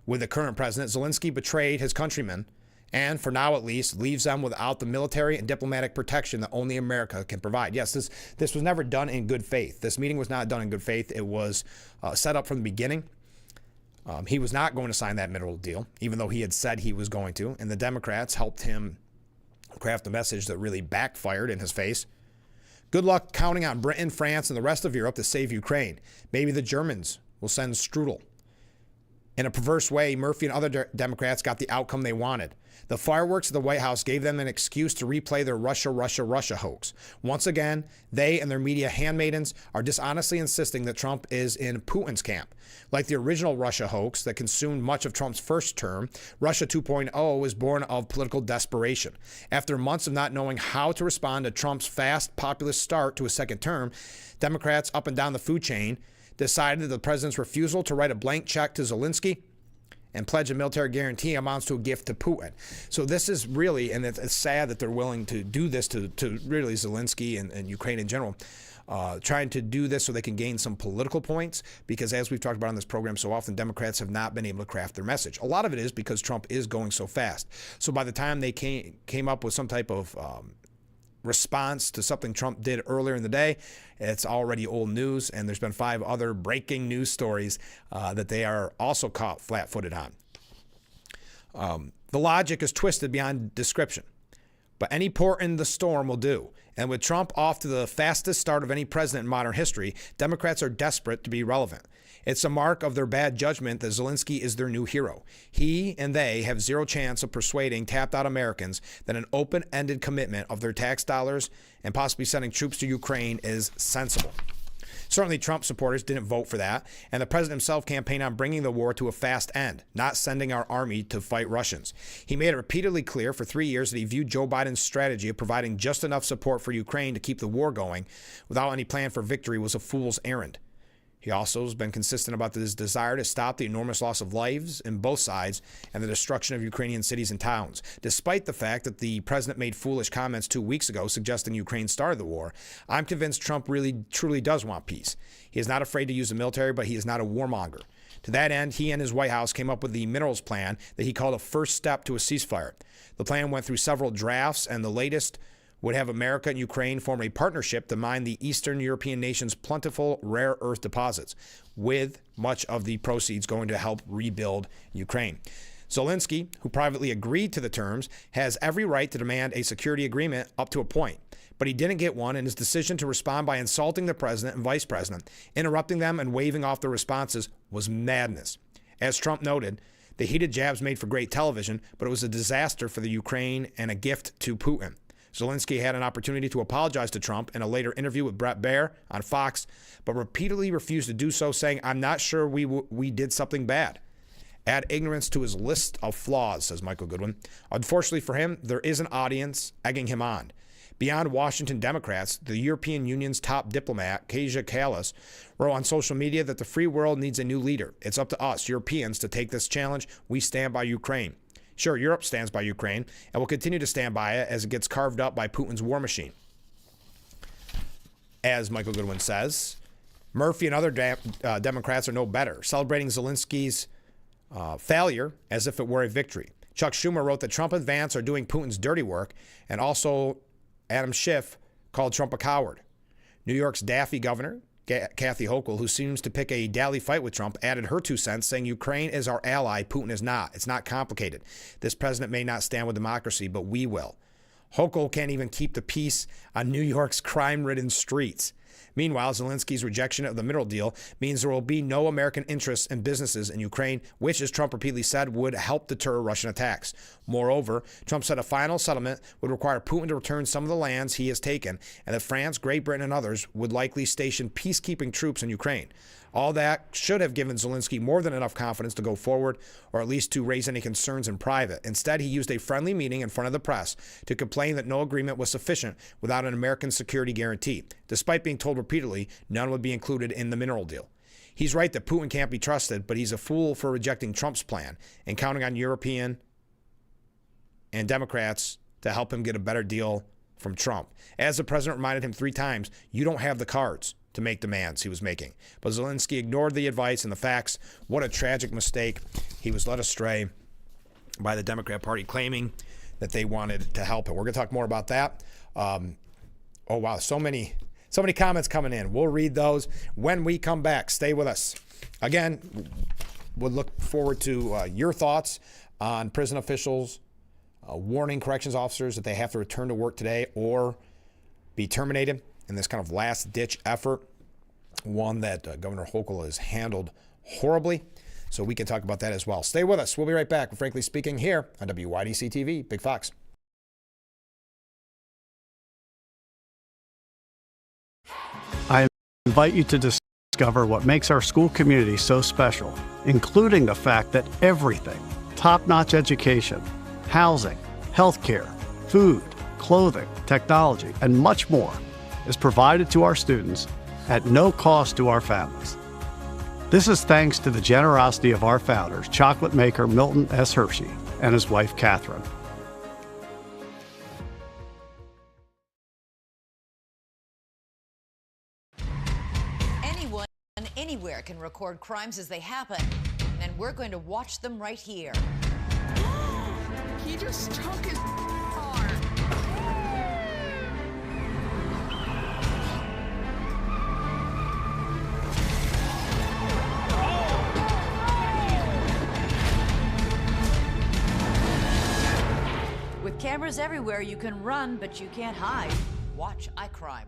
with the current president, Zelensky betrayed his countrymen and, for now at least, leaves them without the military and diplomatic protection that only America can provide. Yes, this was never done in good faith. This meeting was not done in good faith. It was set up from the beginning. He was not going to sign that mineral deal, even though he had said he was going to, and the Democrats helped him craft a message that really backfired in his face. Good luck counting on Britain, France, and the rest of Europe to save Ukraine. Maybe the Germans will send strudel. In a perverse way, Murphy and other Democrats got the outcome they wanted. The fireworks at the White House gave them an excuse to replay their Russia, Russia, Russia hoax. Once again, they and their media handmaidens are dishonestly insisting that Trump is in Putin's camp. Like the original Russia hoax that consumed much of Trump's first term, Russia 2.0 is born of political desperation. After months of not knowing how to respond to Trump's fast, populist start to his second term, Democrats up and down the food chain decided that the president's refusal to write a blank check to Zelensky and pledge a military guarantee amounts to a gift to Putin. So this is really, and it's sad that they're willing to do this to really Zelensky and Ukraine in general, trying to do this so they can gain some political points, because as we've talked about on this program so often, Democrats have not been able to craft their message. A lot of it is because Trump is going so fast. So by the time they came up with some type of response to something Trump did earlier in the day, it's already old news, and there's been 5 other breaking news stories that they are also caught flat-footed on. The logic is twisted beyond description, but any port in the storm will do. And with Trump off to the fastest start of any president in modern history, Democrats are desperate to be relevant. It's a mark of their bad judgment that Zelensky is their new hero. He and they have zero chance of persuading tapped-out Americans that an open-ended commitment of their tax dollars and possibly sending troops to Ukraine is sensible. Certainly, Trump supporters didn't vote for that, and the president himself campaigned on bringing the war to a fast end, not sending our army to fight Russians. He made it repeatedly clear for 3 years that he viewed Joe Biden's strategy of providing just enough support for Ukraine to keep the war going without any plan for victory was a fool's errand. He also has been consistent about his desire to stop the enormous loss of lives in both sides and the destruction of Ukrainian cities and towns. Despite the fact that the president made foolish comments 2 weeks ago suggesting Ukraine started the war, I'm convinced Trump really, truly does want peace. He is not afraid to use the military, but he is not a warmonger. To that end, he and his White House came up with the minerals plan that he called a first step to a ceasefire. The plan went through several drafts, and the latest would have America and Ukraine form a partnership to mine the Eastern European nation's plentiful rare earth deposits, with much of the proceeds going to help rebuild Ukraine. Zelensky, who privately agreed to the terms, has every right to demand a security agreement up to a point. But he didn't get one, and his decision to respond by insulting the president and vice president, interrupting them and waving off their responses was madness. As Trump noted, the heated jabs made for great television, but it was a disaster for the Ukraine and a gift to Putin. Zelensky had an opportunity to apologize to Trump in a later interview with Bret Baier on Fox, but repeatedly refused to do so, saying, "I'm not sure we did something bad." Add ignorance to his list of flaws, says Michael Goodwin. Unfortunately for him, there is an audience egging him on. Beyond Washington Democrats, the European Union's top diplomat, Kaja Kallas, wrote on social media that the free world needs a new leader. It's up to us, Europeans, to take this challenge. We stand by Ukraine. Sure, Europe stands by Ukraine and will continue to stand by it as it gets carved up by Putin's war machine. As Michael Goodwin says, Murphy and other Democrats are no better, celebrating Zelensky's failure as if it were a victory. Chuck Schumer wrote that Trump and Vance are doing Putin's dirty work, and also Adam Schiff called Trump a coward. New York's daffy governor, Kathy Hochul, who seems to pick a dally fight with Trump, added her 2 cents, saying Ukraine is our ally, Putin is not. It's not complicated. This president may not stand with democracy, but we will. Hochul can't even keep the peace on New York's crime-ridden streets. Meanwhile, Zelensky's rejection of the mineral deal means there will be no American interests and businesses in Ukraine, which, as Trump repeatedly said, would help deter Russian attacks. Moreover, Trump said a final settlement would require Putin to return some of the lands he has taken, and that France, Great Britain, and others would likely station peacekeeping troops in Ukraine. All that should have given Zelensky more than enough confidence to go forward, or at least to raise any concerns in private. Instead, he used a friendly meeting in front of the press to complain that no agreement was sufficient without an American security guarantee, despite being told repeatedly none would be included in the mineral deal. He's right that Putin can't be trusted, but he's a fool for rejecting Trump's plan and counting on European and Democrats to help him get a better deal from Trump. As the president reminded him 3 times, you don't have the cards to make demands he was making. But Zelensky ignored the advice and the facts. What a tragic mistake. He was led astray by the Democrat Party, claiming that they wanted to help him. We're going to talk more about that. Oh, wow, so many comments coming in. We'll read those when we come back. Stay with us. Again, we'll look forward to your thoughts on prison officials warning corrections officers that they have to return to work today or be terminated in this kind of last-ditch effort, one that Governor Hochul has handled horribly. So we can talk about that as well. Stay with us. We'll be right back with Frankly Speaking here on WYDC TV, Big Fox. I invite you to discover what makes our school community so special, including the fact that everything, top-notch education, housing, healthcare, food, clothing, technology, and much more is provided to our students at no cost to our families. This is thanks to the generosity of our founders, chocolate maker Milton S. Hershey and his wife, Catherine. Anyone, anywhere can record crimes as they happen, and we're going to watch them right here. He just took his car. With cameras everywhere, you can run, but you can't hide. Watch iCrime.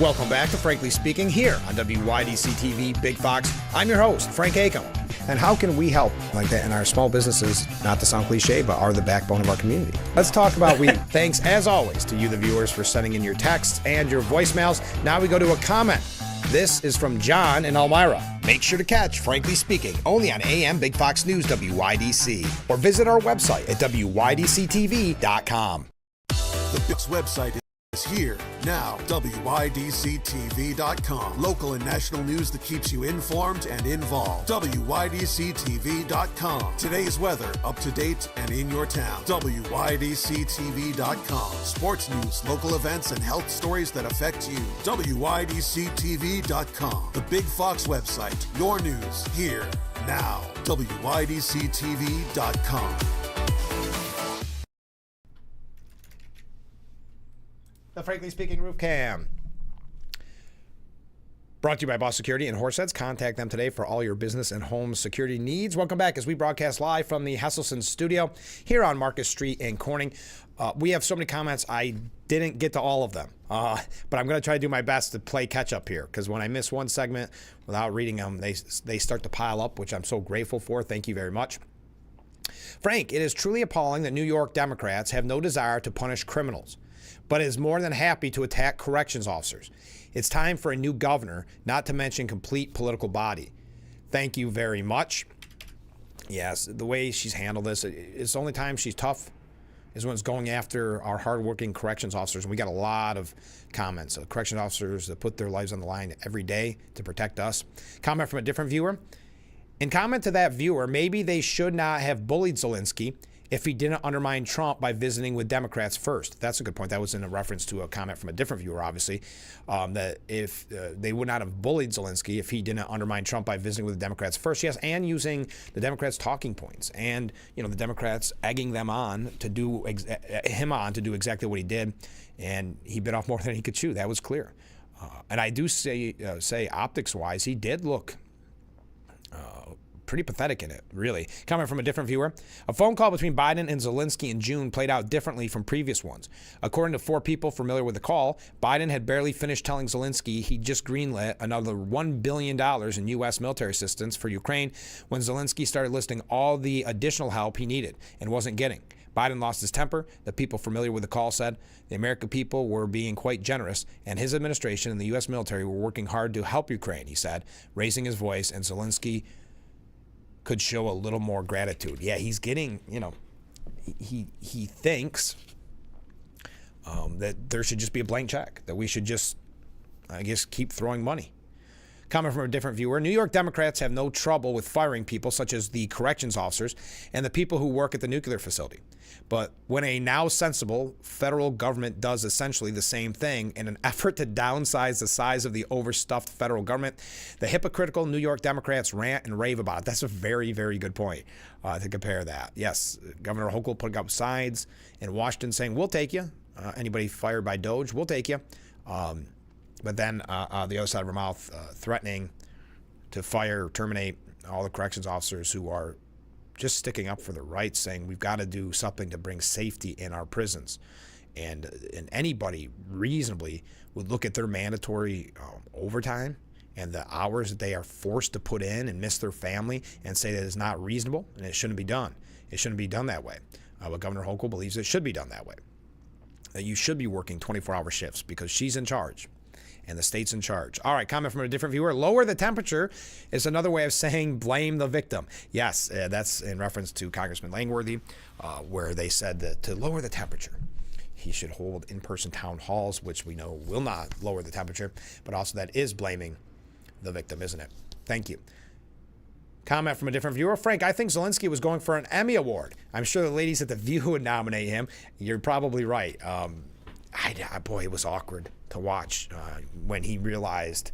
Welcome back to Frankly Speaking here on WYDC TV Big Fox. I'm your host, Frank Acom. And how can we help like that in our small businesses, not to sound cliche, but are the backbone of our community? Let's talk about thanks, as always, to you, the viewers, for sending in your texts and your voicemails. Now we go to a comment. This is from John in Elmira. Make sure to catch Frankly Speaking only on AM Big Fox News WYDC or visit our website at WYDCTV.com. The Big's website is here now. WYDCTV.com. Local and national news that keeps you informed and involved. WYDCTV.com. Today's weather, up to date and in your town. WYDCTV.com. Sports news, local events, and health stories that affect you. WYDCTV.com. The Big Fox website. Your news here now. WYDCTV.com. The Frankly Speaking Roof Cam. Brought to you by Boss Security and Horseheads. Contact them today for all your business and home security needs. Welcome back as we broadcast live from the Hesselson studio here on Marcus Street in Corning. We have so many comments. I didn't get to all of them, but I'm going to try to do my best to play catch up here, because when I miss one segment without reading them, they start to pile up, which I'm so grateful for. Thank you very much. Frank, it is truly appalling that New York Democrats have no desire to punish criminals, but is more than happy to attack corrections officers. It's time for a new governor, not to mention complete political body. Thank you very much. Yes, the way she's handled this, it's the only time she's tough is when it's going after our hardworking corrections officers. And we got a lot of comments of corrections officers that put their lives on the line every day to protect us. Comment from a different viewer. In comment to that viewer, maybe they should not have bullied Zelensky if he didn't undermine Trump by visiting with Democrats first. That's a good point. That was in a reference to a comment from a different viewer, obviously, that if they would not have bullied Zelensky if he didn't undermine Trump by visiting with the Democrats first. Yes, and using the Democrats' talking points, and the Democrats egging them on to do exactly what he did, and he bit off more than he could chew. That was clear. And I do say optics-wise, he did look pretty pathetic in it, really. Coming from a different viewer, a phone call between Biden and Zelensky in June played out differently from previous ones. According to 4 people familiar with the call, Biden had barely finished telling Zelensky he just greenlit another $1 billion in U.S. military assistance for Ukraine when Zelensky started listing all the additional help he needed and wasn't getting. Biden lost his temper. The people familiar with the call said the American people were being quite generous, and his administration and the U.S. military were working hard to help Ukraine, he said, raising his voice, and Zelensky could show a little more gratitude. Yeah, he's getting, he thinks that there should just be a blank check, that we should just, I guess, keep throwing money. Comment from a different viewer. New York Democrats have no trouble with firing people such as the corrections officers and the people who work at the nuclear facility. But when a now sensible federal government does essentially the same thing in an effort to downsize the size of the overstuffed federal government, the hypocritical New York Democrats rant and rave about it. That's a very, very good point to compare that. Yes, Governor Hochul putting up signs in Washington saying, we'll take you. Anybody fired by Doge, we'll take you. But then the other side of her mouth threatening to fire or terminate all the corrections officers who are just sticking up for their rights, saying we've got to do something to bring safety in our prisons. And anybody reasonably would look at their mandatory overtime and the hours that they are forced to put in and miss their family and say that it's not reasonable and it shouldn't be done. It shouldn't be done that way. But Governor Hochul believes it should be done that way. That you should be working 24-hour shifts because she's in charge. And the state's in charge. All right, comment from a different viewer. Lower the temperature is another way of saying blame the victim. Yes, that's in reference to Congressman Langworthy, where they said that to lower the temperature. he should hold in-person town halls, which we know will not lower the temperature, but also that is blaming the victim, isn't it? Thank you. Comment from a different viewer. Frank, I think Zelensky was going for an Emmy Award. I'm sure the ladies at The View would nominate him. You're probably right. Boy, it was awkward to watch when he realized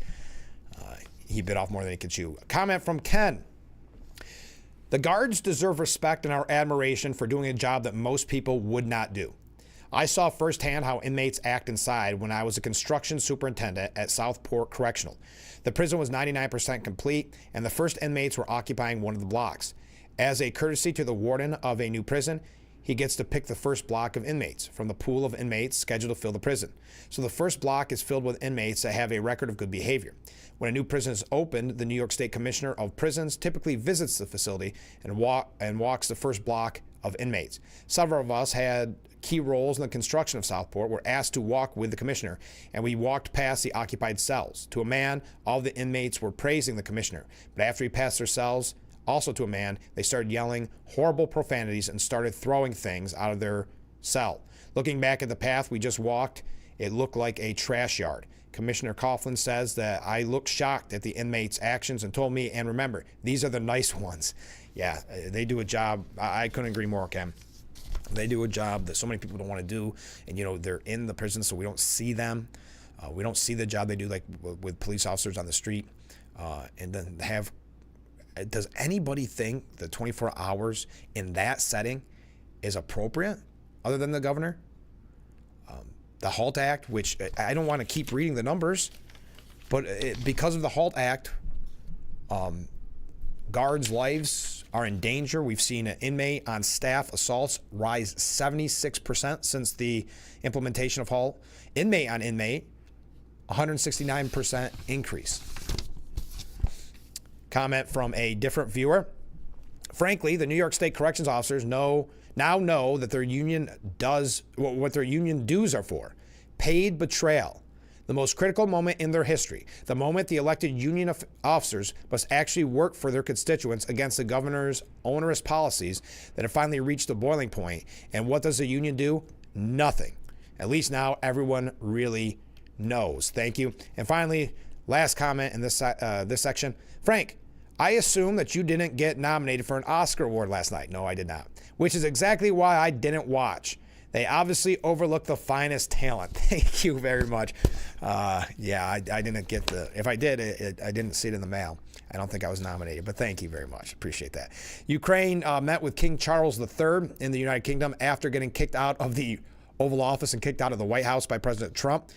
he bit off more than he could chew. Comment from Ken. The guards deserve respect and our admiration for doing a job that most people would not do. I saw firsthand how inmates act inside when I was a construction superintendent at Southport Correctional. The prison was 99% complete, and the first inmates were occupying one of the blocks. As a courtesy to the warden of a new prison, he gets to pick the first block of inmates from the pool of inmates scheduled to fill the prison. So the first block is filled with inmates that have a record of good behavior. When a new prison is opened, the New York State Commissioner of Prisons typically visits the facility and walks the first block of inmates. Several of us had key roles in the construction of Southport were asked to walk with the commissioner, and we walked past the occupied cells. To a man, all the inmates were praising the commissioner, but after he passed their cells, also to a man, they started yelling horrible profanities and started throwing things out of their cell. Looking back at the path we just walked, it looked like a trash yard. Commissioner Coughlin says that I looked shocked at the inmates' actions and told me, and remember, these are the nice ones. Yeah, they do a job. I couldn't agree more, Ken. They do a job that so many people don't want to do, and they're in the prison, so we don't see them. We don't see the job they do, like with police officers on the street, and then have. Does anybody think that 24 hours in that setting is appropriate, other than the governor? The HALT Act, which I don't want to keep reading the numbers, but because of the HALT Act, guards' lives are in danger. We've seen an inmate on staff assaults rise 76% since the implementation of HALT. Inmate on inmate, 169% increase. Comment from a different viewer. Frankly, the New York State corrections officers now know that their union does what their union dues are for. Paid betrayal. The most critical moment in their history. The moment the elected union officers must actually work for their constituents against the governor's onerous policies that have finally reached the boiling point. And what does the union do? Nothing. At least now everyone really knows. Thank you. And finally, last comment in this section. Frank, I assume that you didn't get nominated for an Oscar award last night. No, I did not. Which is exactly why I didn't watch. They obviously overlooked the finest talent. Thank you very much. I didn't get if I did, I didn't see it in the mail. I don't think I was nominated, but thank you very much. Appreciate that. Ukraine met with King Charles III in the United Kingdom after getting kicked out of the Oval Office and kicked out of the White House by President Trump.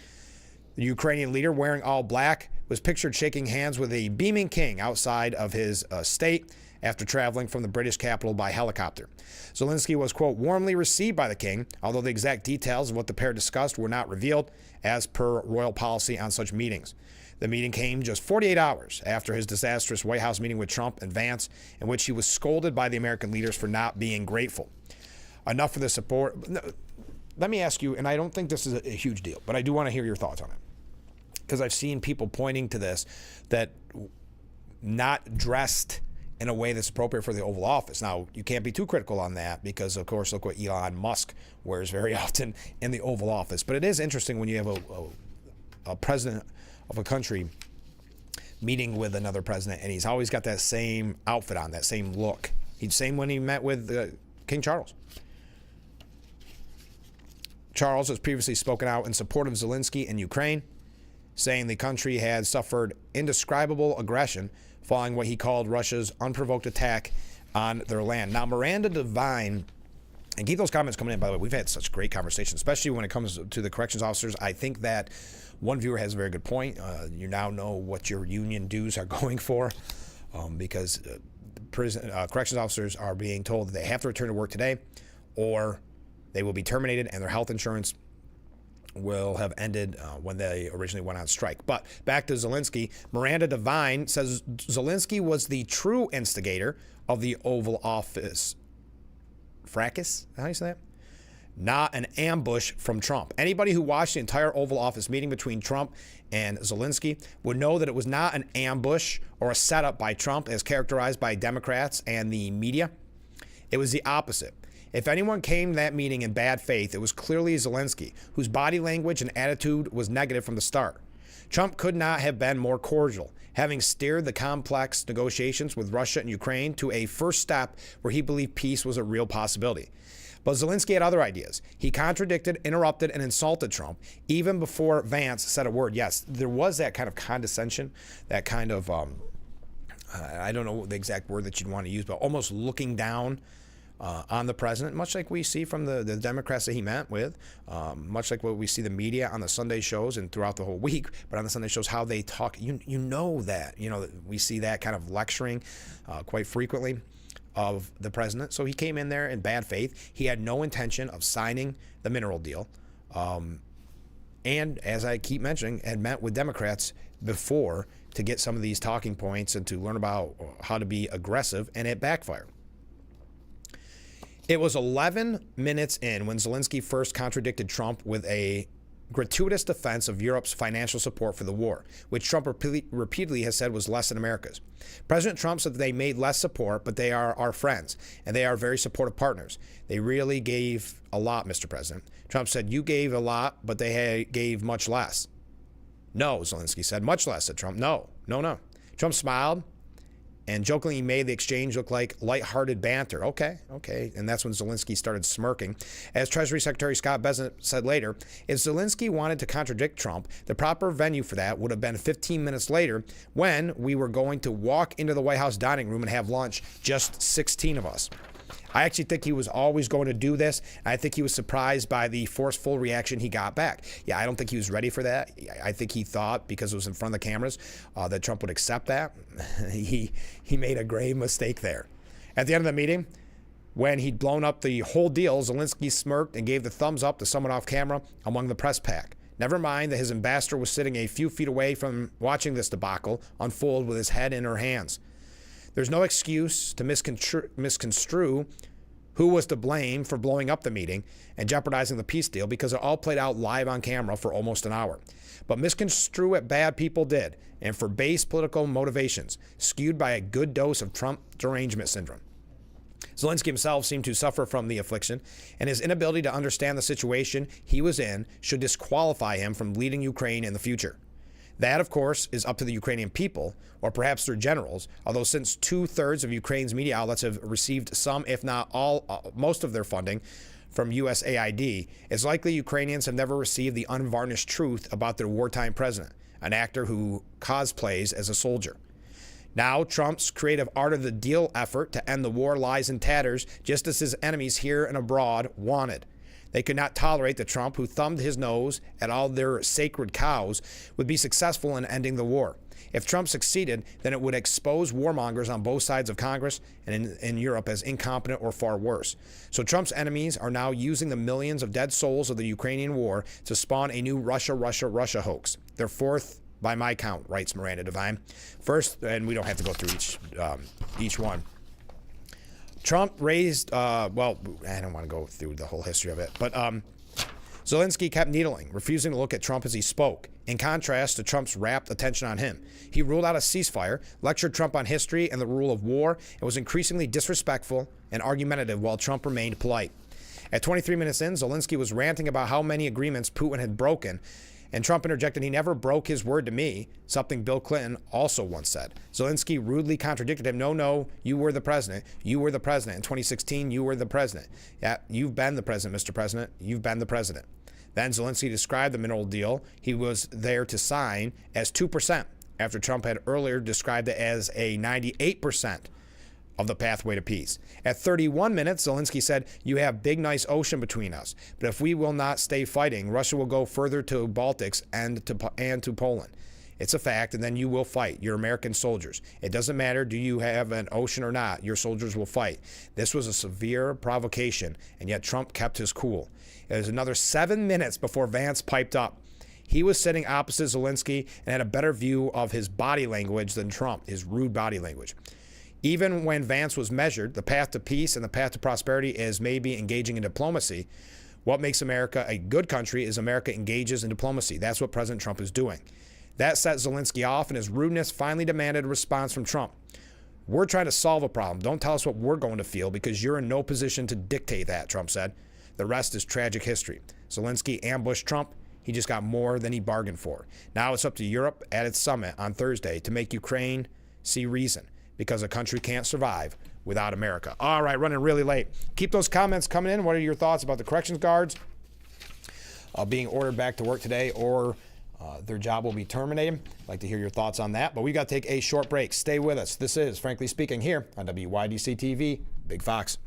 The Ukrainian leader, wearing all black, was pictured shaking hands with a beaming king outside of his state after traveling from the British capital by helicopter. Zelensky was, quote, warmly received by the king, although the exact details of what the pair discussed were not revealed, as per royal policy on such meetings. The meeting came just 48 hours after his disastrous White House meeting with Trump and Vance, in which he was scolded by the American leaders for not being grateful. Enough for the support. Let me ask you, and I don't think this is a huge deal, but I do want to hear your thoughts on it. Because I've seen people pointing to this, that not dressed in a way that's appropriate for the Oval Office. Now, you can't be too critical on that because, of course, look what Elon Musk wears very often in the Oval Office. But it is interesting when you have a president of a country meeting with another president, and he's always got that same outfit on, that same look. He's same when he met with King Charles. Charles has previously spoken out in support of Zelensky in Ukraine, saying the country had suffered indescribable aggression following what he called Russia's unprovoked attack on their land. Now, Miranda Devine, and keep those comments coming in, by the way. We've had such great conversations, especially when it comes to the corrections officers. I think that one viewer has a very good point. You now know what your union dues are going for, because corrections officers are being told that they have to return to work today, or they will be terminated and their health insurance will have ended when they originally went on strike. But back to Zelensky, Miranda Devine says Zelensky was the true instigator of the Oval Office fracas. How do you say that? Not an ambush from Trump. Anybody who watched the entire Oval Office meeting between Trump and Zelensky would know that it was not an ambush or a setup by Trump as characterized by Democrats and the media. It was the opposite. If anyone came to that meeting in bad faith, it was clearly Zelensky, whose body language and attitude was negative from the start. Trump could not have been more cordial, having steered the complex negotiations with Russia and Ukraine to a first step where he believed peace was a real possibility. But Zelensky had other ideas. He contradicted, interrupted, and insulted Trump even before Vance said a word. Yes, there was that kind of condescension, that kind of, I don't know the exact word that you'd want to use, but almost looking down on the president, much like we see from the Democrats that he met with, much like what we see the media on the Sunday shows and throughout the whole week, but on the Sunday shows, how they talk. You know that. We see that kind of lecturing quite frequently of the president. So he came in there in bad faith. He had no intention of signing the mineral deal. And as I keep mentioning, had met with Democrats before to get some of these talking points and to learn about how to be aggressive, and it backfired. It was 11 minutes in when Zelensky first contradicted Trump with a gratuitous defense of Europe's financial support for the war, which Trump repeatedly has said was less than America's. President Trump said that they made less support, but they are our friends, and they are very supportive partners. They really gave a lot, Mr. President. Trump said, you gave a lot, but they gave much less. No, Zelensky said. Much less, said Trump. No. Trump smiled and jokingly made the exchange look like lighthearted banter. Okay. And that's when Zelensky started smirking. As Treasury Secretary Scott Bessent said later, if Zelensky wanted to contradict Trump, the proper venue for that would have been 15 minutes later when we were going to walk into the White House dining room and have lunch, just 16 of us. I actually think he was always going to do this. I think he was surprised by the forceful reaction he got back. Yeah, I don't think he was ready for that. I think he thought, because it was in front of the cameras, that Trump would accept that. He made a grave mistake there. At the end of the meeting, when he'd blown up the whole deal, Zelensky smirked and gave the thumbs up to someone off camera among the press pack. Never mind that his ambassador was sitting a few feet away from watching this debacle unfold with his head in her hands. There's no excuse to misconstrue who was to blame for blowing up the meeting and jeopardizing the peace deal, because it all played out live on camera for almost an hour. But misconstrue what bad people did, and for base political motivations, skewed by a good dose of Trump derangement syndrome. Zelensky himself seemed to suffer from the affliction, and his inability to understand the situation he was in should disqualify him from leading Ukraine in the future. That, of course, is up to the Ukrainian people, or perhaps their generals, although since 2/3 of Ukraine's media outlets have received some, if not all, most of their funding from USAID, it's likely Ukrainians have never received the unvarnished truth about their wartime president, an actor who cosplays as a soldier. Now, Trump's creative art of the deal effort to end the war lies in tatters, just as his enemies here and abroad wanted. They could not tolerate that Trump, who thumbed his nose at all their sacred cows, would be successful in ending the war. If Trump succeeded, then it would expose warmongers on both sides of Congress and in Europe as incompetent or far worse. So Trump's enemies are now using the millions of dead souls of the Ukrainian war to spawn a new Russia hoax. Their fourth, by my count, writes Miranda Devine. First, and we don't have to go through each one. Trump raised, well, I don't want to go through the whole history of it, but Zelensky kept needling, refusing to look at Trump as he spoke, in contrast to Trump's rapt attention on him. He ruled out a ceasefire, lectured Trump on history and the rule of war, and was increasingly disrespectful and argumentative while Trump remained polite. At 23 minutes in, Zelensky was ranting about how many agreements Putin had broken, and Trump interjected, "He never broke his word to me," something Bill Clinton also once said. Zelensky rudely contradicted him. No, you were the president. You were the president. In 2016, you were the president. Yeah, you've been the president, Mr. President. You've been the president. Then Zelensky described the mineral deal he was there to sign as 2%, after Trump had earlier described it as a 98% of the pathway to peace. At 31 minutes, Zelensky said, "You have big, nice ocean between us, but if we will not stay fighting, Russia will go further to Baltics and to Poland. It's a fact, and then you will fight. You're American soldiers. It doesn't matter, do you have an ocean or not, your soldiers will fight." This was a severe provocation, and yet Trump kept his cool. It was another 7 minutes before Vance piped up. He was sitting opposite Zelensky and had a better view of his body language than Trump, his rude body language. Even when Vance was measured, the path to peace and the path to prosperity is maybe engaging in diplomacy. What makes America a good country is America engages in diplomacy. That's what President Trump is doing. That set Zelensky off, and his rudeness finally demanded a response from Trump. We're trying to solve a problem. Don't tell us what we're going to feel because you're in no position to dictate that, Trump said. The rest is tragic history. Zelensky ambushed Trump. He just got more than he bargained for. Now it's up to Europe at its summit on Thursday to make Ukraine see reason, because a country can't survive without America. All right, running really late. Keep those comments coming in. What are your thoughts about the corrections guards being ordered back to work today, or their job will be terminated? I'd like to hear your thoughts on that. But we got to take a short break. Stay with us. This is Frankly Speaking here on WYDC TV, Big Fox.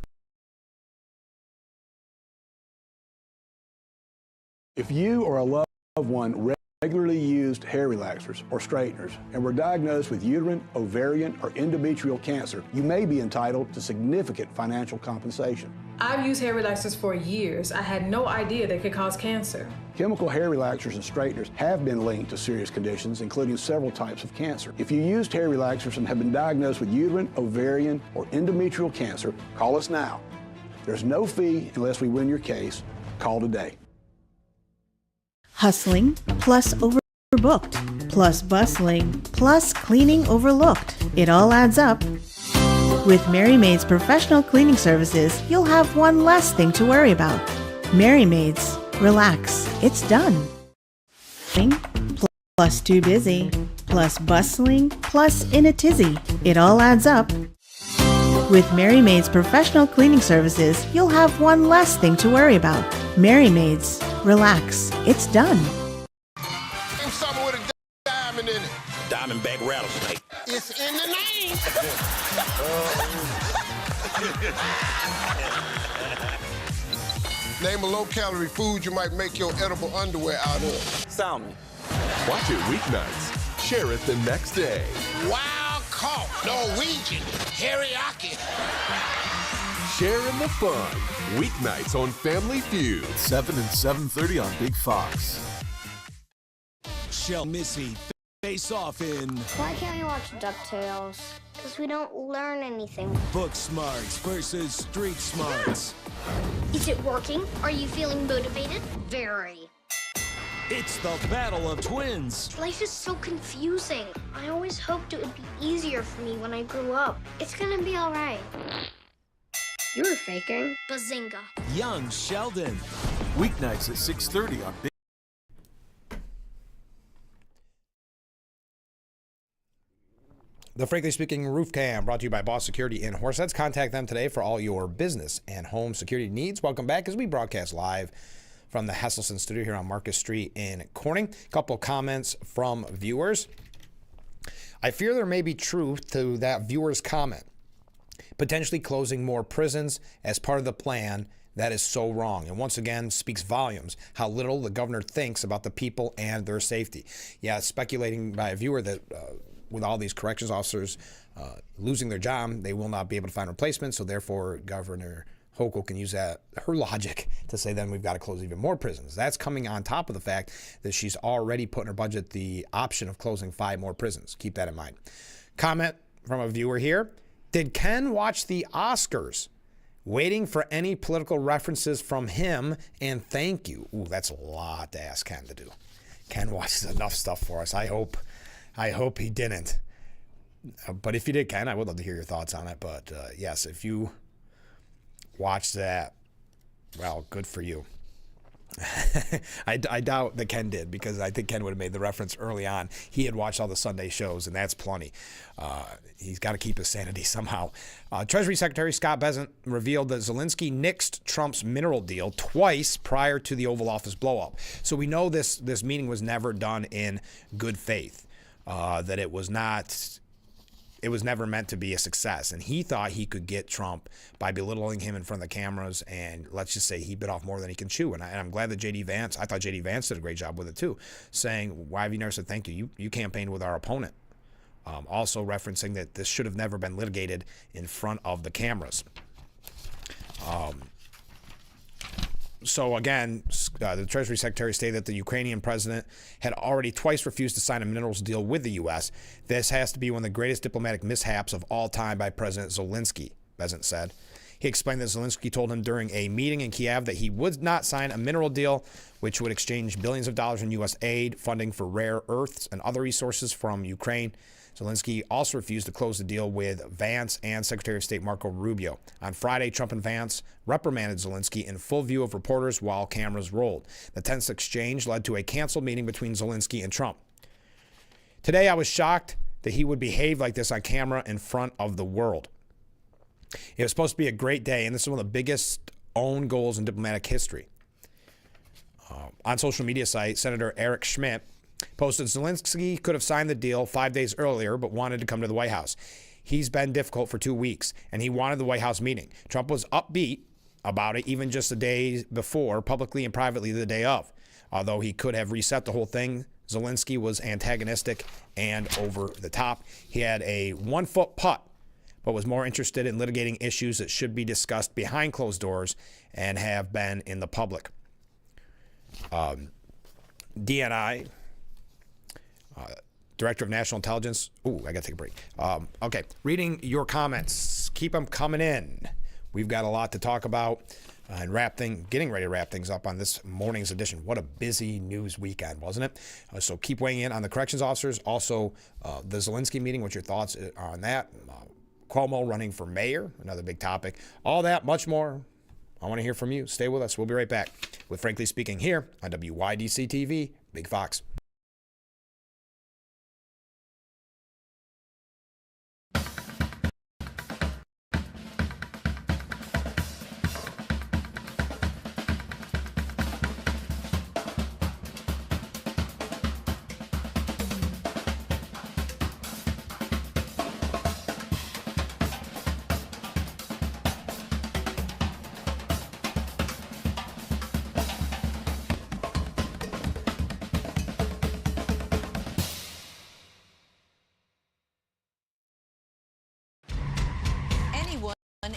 If you or a loved one regularly used hair relaxers or straighteners and were diagnosed with uterine, ovarian, or endometrial cancer, you may be entitled to significant financial compensation. I've used hair relaxers for years. I had no idea they could cause cancer. Chemical hair relaxers and straighteners have been linked to serious conditions, including several types of cancer. If you used hair relaxers and have been diagnosed with uterine, ovarian, or endometrial cancer, call us now. There's no fee unless we win your case. Call today. Hustling plus overbooked plus bustling plus cleaning overlooked. It all adds up. With Mary Maid's professional cleaning services, you'll have one less thing to worry about. Mary Maid's. Relax. It's done. Plus too busy plus bustling plus in a tizzy. It all adds up. With Mary Maid's professional cleaning services, you'll have one less thing to worry about. Mary Maid's. Relax. It's done. Something with a diamond in it. Diamondback rattlesnake. It's in the name. Name a low-calorie food you might make your edible underwear out of. Salmon. Watch it weeknights. Share it the next day. Wild caught Norwegian teriyaki. Share in the fun. Weeknights on Family Feud. 7 and 7:30 on Big Fox. Shell Missy face off in Why can't we watch DuckTales? Because we don't learn anything. Book Smarts versus Street Smarts. Is it working? Are you feeling motivated? Very. It's the battle of twins. Life is so confusing. I always hoped it would be easier for me when I grew up. It's gonna be all right. You were faking. Bazinga. Young Sheldon. Weeknights at 6:30 on Big. The Frankly Speaking Roof Cam brought to you by Boss Security in Horseheads. Contact them today for all your business and home security needs. Welcome back as we broadcast live from the Hesselson studio here on Marcus Street in Corning. A couple comments from viewers. I fear there may be truth to that viewer's comment. Potentially closing more prisons as part of the plan. That is so wrong, and once again speaks volumes how little the governor thinks about the people and their safety. Yeah, speculating by a viewer that with all these corrections officers losing their job, they will not be able to find replacements, so therefore Governor Hochul can use her logic to say then we've got to close even more prisons. That's coming on top of the fact that she's already put in her budget the option of closing 5 more prisons. Keep that in mind. Comment from a viewer here. Did Ken watch the Oscars? Waiting for any political references from him, and thank you. Ooh, that's a lot to ask Ken to do. Ken watches enough stuff for us. I hope he didn't. But if you did, Ken, I would love to hear your thoughts on it. But yes, if you watched that, well, good for you. I doubt that Ken did, because I think Ken would have made the reference early on. He had watched all the Sunday shows, and that's plenty. He's got to keep his sanity somehow. Treasury Secretary Scott Bessent revealed that Zelensky nixed Trump's mineral deal twice prior to the Oval Office blow-up. So we know this meeting was never done in good faith, that it was never meant to be a success. And he thought he could get Trump by belittling him in front of the cameras, and let's just say he bit off more than he can chew. And I'm glad that I thought J.D. Vance did a great job with it too, saying, why have you never said thank you? You campaigned with our opponent. Also referencing that this should have never been litigated in front of the cameras. So again, the Treasury Secretary stated that the Ukrainian president had already twice refused to sign a minerals deal with the U.S. This has to be one of the greatest diplomatic mishaps of all time by President Zelensky, Bessent said. He explained that Zelensky told him during a meeting in Kiev that he would not sign a mineral deal, which would exchange billions of dollars in U.S. aid, funding for rare earths and other resources from Ukraine. Zelensky also refused to close the deal with Vance and Secretary of State Marco Rubio. On Friday, Trump and Vance reprimanded Zelensky in full view of reporters while cameras rolled. The tense exchange led to a canceled meeting between Zelensky and Trump. Today, I was shocked that he would behave like this on camera in front of the world. It was supposed to be a great day, and this is one of the biggest own goals in diplomatic history. On social media site, Senator Eric Schmidt posted Zelensky could have signed the deal 5 days earlier, but wanted to come to the White House. He's been difficult for 2 weeks, and he wanted the White House meeting. Trump was upbeat about it even just the day before, publicly and privately the day of. Although he could have reset the whole thing, Zelensky was antagonistic and over the top. He had a 1-foot putt, but was more interested in litigating issues that should be discussed behind closed doors and have been in the public. DNI, Director of National Intelligence. Ooh, I got to take a break. Okay, reading your comments. Keep them coming in. We've got a lot to talk about and getting ready to wrap things up on this morning's edition. What a busy news weekend, wasn't it? So keep weighing in on the corrections officers. Also, the Zelensky meeting. What's your thoughts on that? Cuomo running for mayor, another big topic. All that, much more. I want to hear from you. Stay with us. We'll be right back with Frankly Speaking here on WYDC TV, Big Fox.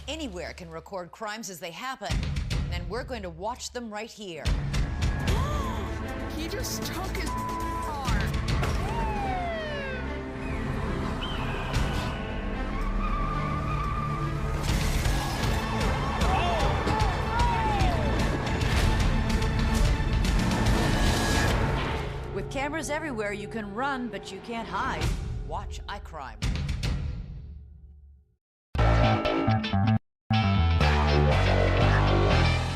Anywhere can record crimes as they happen, and we're going to watch them right here. He just took his car. With cameras everywhere, you can run, but you can't hide. Watch iCrime.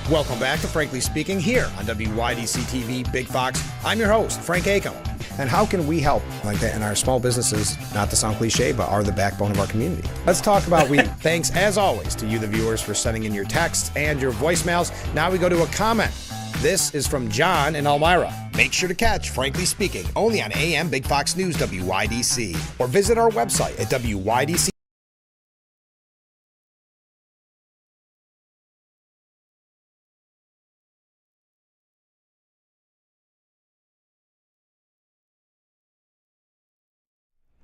Welcome back to Frankly Speaking here on WYDC TV, Big Fox. I'm your host, Frank Acom. And how can we help like that in our small businesses, not to sound cliche, but are the backbone of our community? Let's talk about we. Thanks, as always, to you, the viewers, for sending in your texts and your voicemails. Now we go to a comment. This is from John in Elmira. Make sure to catch Frankly Speaking only on AM Big Fox News WYDC, or visit our website at WYDC.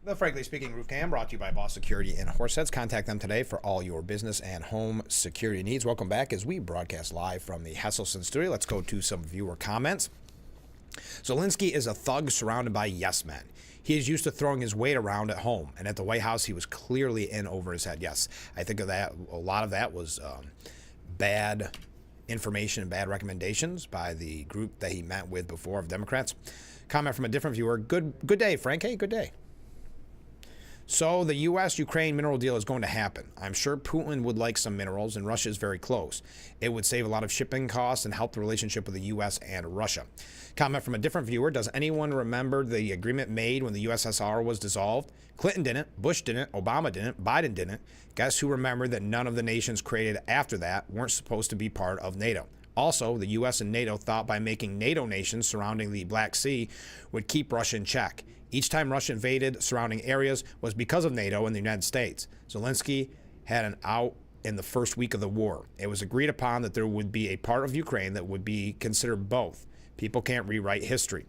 The Frankly Speaking Roof Cam brought to you by Boss Security in Horseheads. Contact them today for all your business and home security needs. Welcome back as we broadcast live from the Hesselson studio. Let's go to some viewer comments. Zelensky is a thug surrounded by yes men. He is used to throwing his weight around at home, and at the White House, he was clearly in over his head. Yes, I think of that. A lot of that was bad information and bad recommendations by the group that he met with before of Democrats. Comment from a different viewer. Good day, Frank. Hey, good day. So the U.S.-Ukraine mineral deal is going to happen. I'm sure Putin would like some minerals, and Russia is very close. It would save a lot of shipping costs and help the relationship with the U.S. and Russia. Comment from a different viewer. Does anyone remember the agreement made when the USSR was dissolved? Clinton didn't, Bush didn't, Obama didn't, Biden didn't. Guess who remembered that none of the nations created after that weren't supposed to be part of NATO? Also, the U.S. and NATO thought by making NATO nations surrounding the Black Sea would keep Russia in check. Each time Russia invaded surrounding areas was because of NATO and the United States. Zelensky had an out in the first week of the war. It was agreed upon that there would be a part of Ukraine that would be considered both. People can't rewrite history,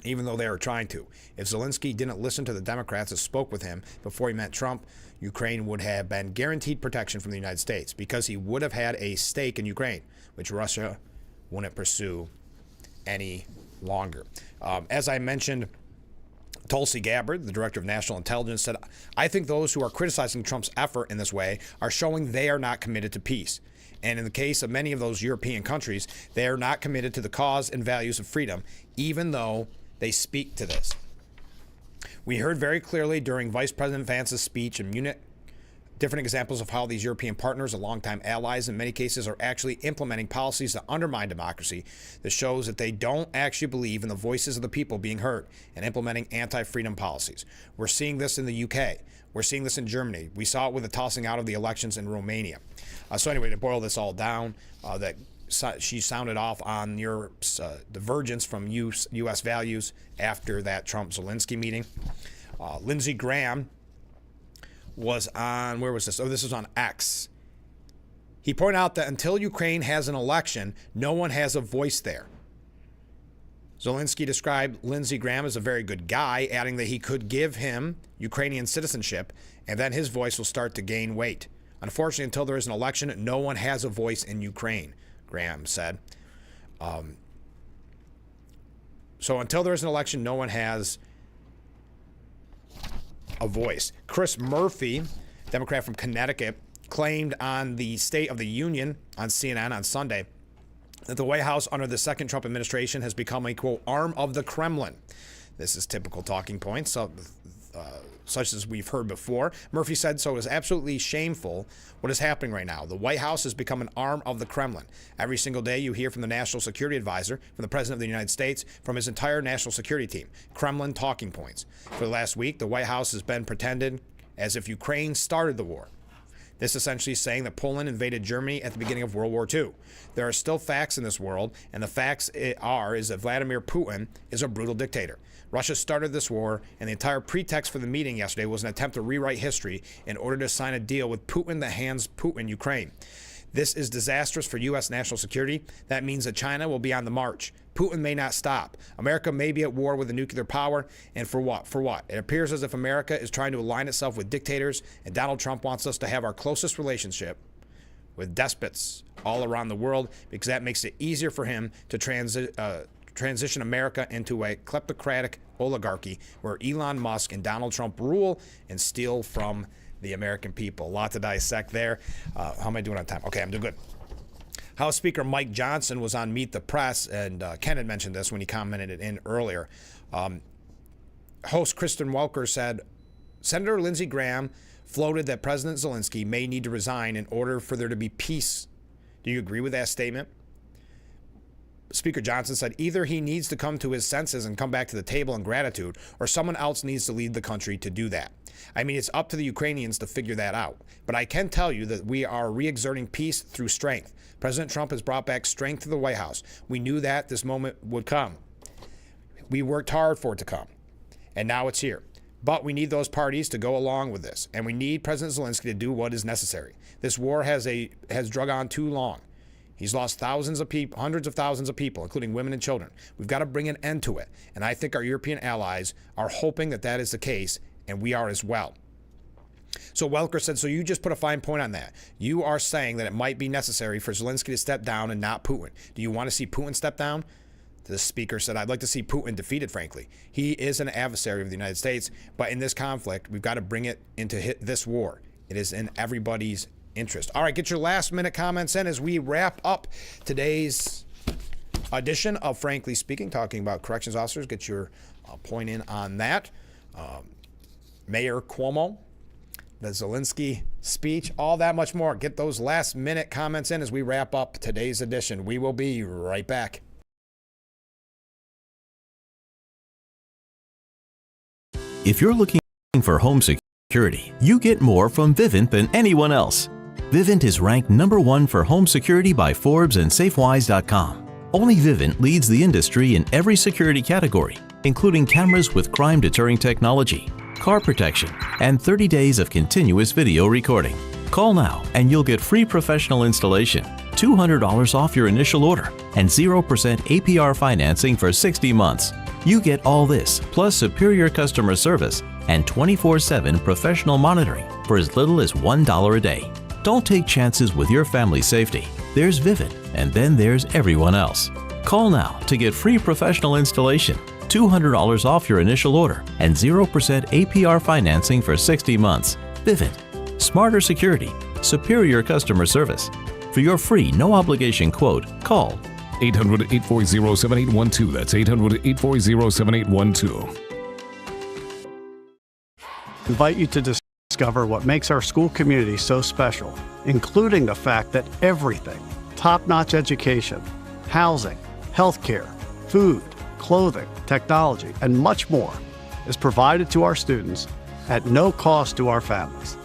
even though they are trying to. If Zelensky didn't listen to the Democrats that spoke with him before he met Trump, Ukraine would have been guaranteed protection from the United States because he would have had a stake in Ukraine, which Russia wouldn't pursue any longer. As I mentioned, Tulsi Gabbard, the director of national intelligence, said, I think those who are criticizing Trump's effort in this way are showing they are not committed to peace. And in the case of many of those European countries, they are not committed to the cause and values of freedom, even though they speak to this. We heard very clearly during Vice President Vance's speech in Munich different examples of how these European partners, and longtime allies in many cases, are actually implementing policies that undermine democracy that shows that they don't actually believe in the voices of the people being heard and implementing anti-freedom policies. We're seeing this in the UK. We're seeing this in Germany. We saw it with the tossing out of the elections in Romania. So anyway, to boil this all down, that she sounded off on Europe's divergence from U.S. values after that Trump-Zelensky meeting. Lindsey Graham was on, where was this? Oh, this was on X. He pointed out that until Ukraine has an election, no one has a voice there. Zelensky described Lindsey Graham as a very good guy, adding that he could give him Ukrainian citizenship, and then his voice will start to gain weight. Unfortunately, until there is an election, no one has a voice in Ukraine, Graham said. So until there is an election, no one has a voice. Chris Murphy, Democrat from Connecticut, claimed on the State of the Union on CNN on Sunday that the White House under the second Trump administration has become a, quote, arm of the Kremlin. This is typical talking points, such as we've heard before. Murphy said, so it is absolutely shameful what is happening right now. The White House has become an arm of the Kremlin. Every single day you hear from the National Security Advisor, from the President of the United States, from his entire national security team, Kremlin talking points. For the last week, the White House has been pretended as if Ukraine started the war. This essentially is saying that Poland invaded Germany at the beginning of World War II. There are still facts in this world, and the facts is that Vladimir Putin is a brutal dictator. Russia started this war, and the entire pretext for the meeting yesterday was an attempt to rewrite history in order to sign a deal with Putin that hands Putin Ukraine. This is disastrous for U.S. national security. That means that China will be on the march. Putin may not stop. America may be at war with a nuclear power, and for what? For what? It appears as if America is trying to align itself with dictators, and Donald Trump wants us to have our closest relationship with despots all around the world because that makes it easier for him to transition America into a kleptocratic oligarchy where Elon Musk and Donald Trump rule and steal from the American people. A lot to dissect there. How am I doing on time? Okay, I'm doing good. House Speaker Mike Johnson was on Meet the Press, and Ken had mentioned this when he commented it in earlier. Host Kristen Welker said, Senator Lindsey Graham floated that President Zelensky may need to resign in order for there to be peace. Do you agree with that statement? Speaker Johnson said either he needs to come to his senses and come back to the table in gratitude, or someone else needs to lead the country to do that. I mean, it's up to the Ukrainians to figure that out. But I can tell you that we are re-exerting peace through strength. President Trump has brought back strength to the White House. We knew that this moment would come. We worked hard for it to come. And now it's here. But we need those parties to go along with this. And we need President Zelensky to do what is necessary. This war has drug on too long. He's lost thousands of people, hundreds of thousands of people, including women and children. We've got to bring an end to it. And I think our European allies are hoping that that is the case, and we are as well. So Welker said, so you just put a fine point on that. You are saying that it might be necessary for Zelensky to step down and not Putin. Do you want to see Putin step down? The speaker said, I'd like to see Putin defeated, frankly. He is an adversary of the United States, but in this conflict, we've got to bring it into this war. It is in everybody's interest. All right, get your last minute comments in as we wrap up today's edition of Frankly Speaking, talking about corrections officers. Get your point in on that. Mayor Cuomo, the Zelensky speech, all that much more. Get those last minute comments in as we wrap up today's edition. We will be right back. If you're looking for home security, you get more from Vivint than anyone else. Vivint is ranked #1 for home security by Forbes and SafeWise.com. Only Vivint leads the industry in every security category, including cameras with crime-deterring technology, car protection, and 30 days of continuous video recording. Call now and you'll get free professional installation, $200 off your initial order, and 0% APR financing for 60 months. You get all this, plus superior customer service and 24/7 professional monitoring for as little as $1 a day. Don't take chances with your family's safety. There's Vivint, and then there's everyone else. Call now to get free professional installation, $200 off your initial order, and 0% APR financing for 60 months. Vivint. Smarter security, superior customer service. For your free, no-obligation quote, call 800-840-7812. That's 800-840-7812. invite you to discover what makes our school community so special, including the fact that everything, top-notch education, housing, healthcare, food, clothing, technology, and much more is provided to our students at no cost to our families.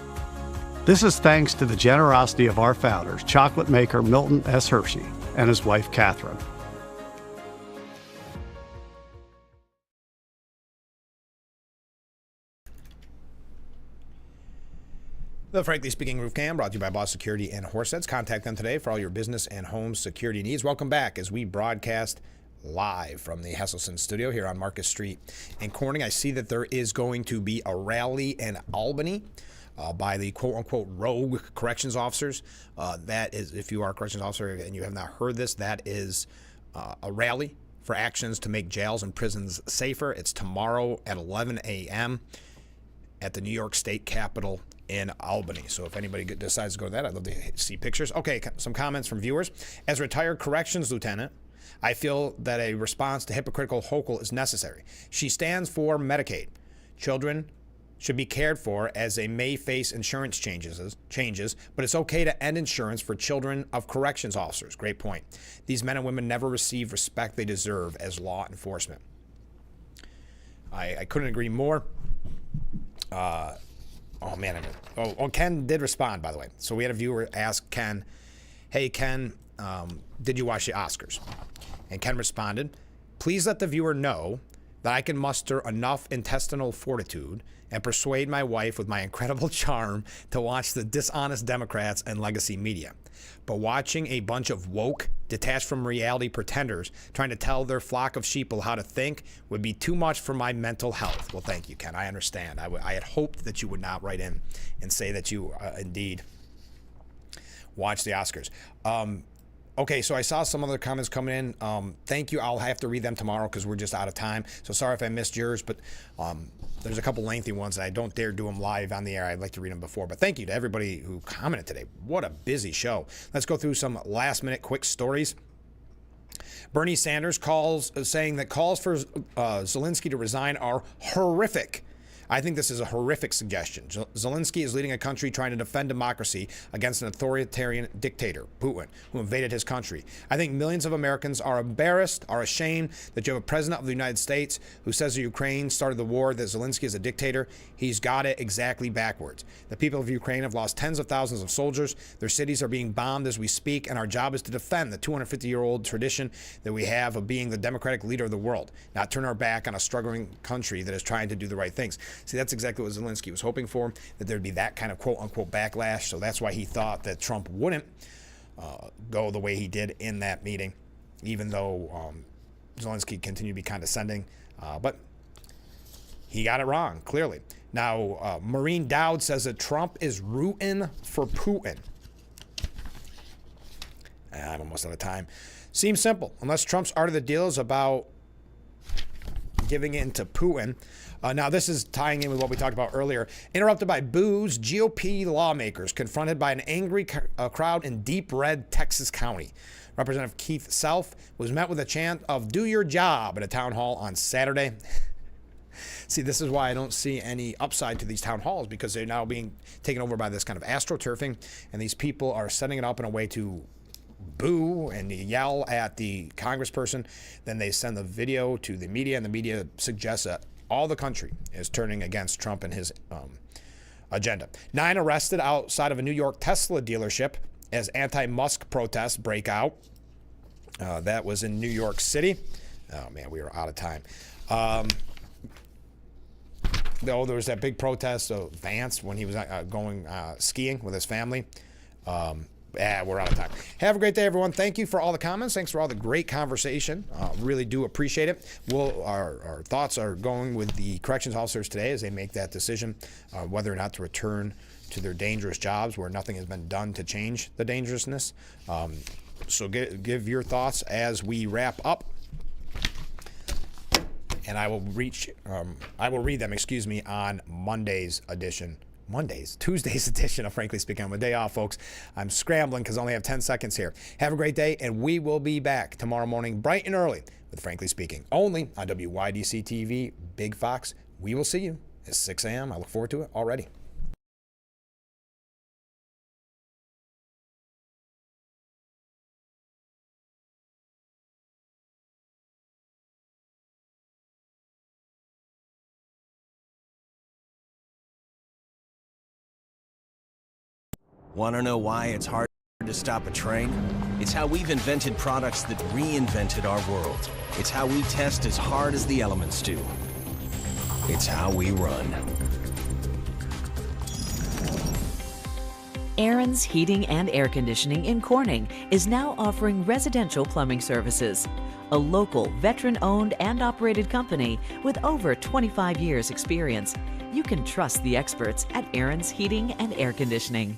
This is thanks to the generosity of our founders, chocolate maker Milton S. Hershey and his wife, Catherine. The Frankly Speaking Roof Cam brought to you by Boss Security and Horsets. Contact them today for all your business and home security needs. Welcome back as we broadcast live from the Hesselson studio here on Marcus Street in Corning. I see that there is going to be a rally in Albany by the quote-unquote rogue corrections officers. That is, if you are a corrections officer and you have not heard this, that is a rally for actions to make jails and prisons safer. It's tomorrow at 11 a.m. at the New York State Capitol in Albany. So if anybody decides to go to that, I'd love to see pictures. Okay, some comments from viewers. As a retired corrections lieutenant, I feel that a response to hypocritical Hochul is necessary. She stands for Medicaid. Children should be cared for as they may face insurance changes, but it's okay to end insurance for children of corrections officers. Great point. These men and women never receive respect they deserve as law enforcement. I couldn't agree more. Oh, man. Ken did respond, by the way. So we had a viewer ask Ken, hey, Ken, did you watch the Oscars? And Ken responded, please let the viewer know that I can muster enough intestinal fortitude and persuade my wife with my incredible charm to watch the dishonest Democrats and legacy media. But watching a bunch of woke, detached from reality pretenders trying to tell their flock of sheeple how to think would be too much for my mental health. Well, thank you, Ken. I understand. I had hoped that you would not write in and say that you indeed watch the Oscars. Okay, so I saw some other comments coming in. Thank you. I'll have to read them tomorrow because we're just out of time. So sorry if I missed yours, but there's a couple lengthy ones, and I don't dare do them live on the air. I'd like to read them before. But thank you to everybody who commented today. What a busy show. Let's go through some last-minute quick stories. Bernie Sanders saying that calls for Zelensky to resign are horrific. I think this is a horrific suggestion. Zelensky is leading a country trying to defend democracy against an authoritarian dictator, Putin, who invaded his country. I think millions of Americans are embarrassed, are ashamed that you have a president of the United States who says that Ukraine started the war, that Zelensky is a dictator. He's got it exactly backwards. The people of Ukraine have lost tens of thousands of soldiers. Their cities are being bombed as we speak, and our job is to defend the 250-year-old tradition that we have of being the democratic leader of the world, not turn our back on a struggling country that is trying to do the right things. See, that's exactly what Zelensky was hoping for, that there'd be that kind of quote-unquote backlash. So that's why he thought that Trump wouldn't go the way he did in that meeting, even though Zelensky continued to be condescending. But he got it wrong, clearly. Now, Maureen Dowd says that Trump is rooting for Putin. I'm almost out of time. Seems simple. Unless Trump's art of the deal is about giving in to Putin. Now, this is tying in with what we talked about earlier. Interrupted by boos, GOP lawmakers confronted by an angry crowd in deep red Texas County. Representative Keith Self was met with a chant of "Do your job" at a town hall on Saturday. See, this is why I don't see any upside to these town halls, because they're now being taken over by this kind of astroturfing, and these people are setting it up in a way to boo and yell at the congressperson. Then they send the video to the media, and the media suggests that all the country is turning against Trump and his agenda. 9 arrested outside of a New York Tesla dealership as anti-Musk protests break out. That was in New York City. Oh, man, we are out of time. There was that big protest of Vance when he was going skiing with his family. We're out of time. Have a great day, everyone. Thank you for all the comments. Thanks for all the great conversation. Really do appreciate it. Our thoughts are going with the corrections officers today as they make that decision whether or not to return to their dangerous jobs where nothing has been done to change the dangerousness. So give your thoughts as we wrap up. And I will read them, on Tuesday's edition of Frankly Speaking. On my day off, folks. I'm scrambling because I only have 10 seconds here. Have a great day, and we will be back tomorrow morning bright and early with Frankly Speaking, only on WYDC TV, Big Fox. We will see you It's 6 a.m. I look forward to it already. Want to know why it's hard to stop a train? It's how we've invented products that reinvented our world. It's how we test as hard as the elements do. It's how we run. Aaron's Heating and Air Conditioning in Corning is now offering residential plumbing services. A local, veteran-owned and operated company with over 25 years experience. You can trust the experts at Aaron's Heating and Air Conditioning.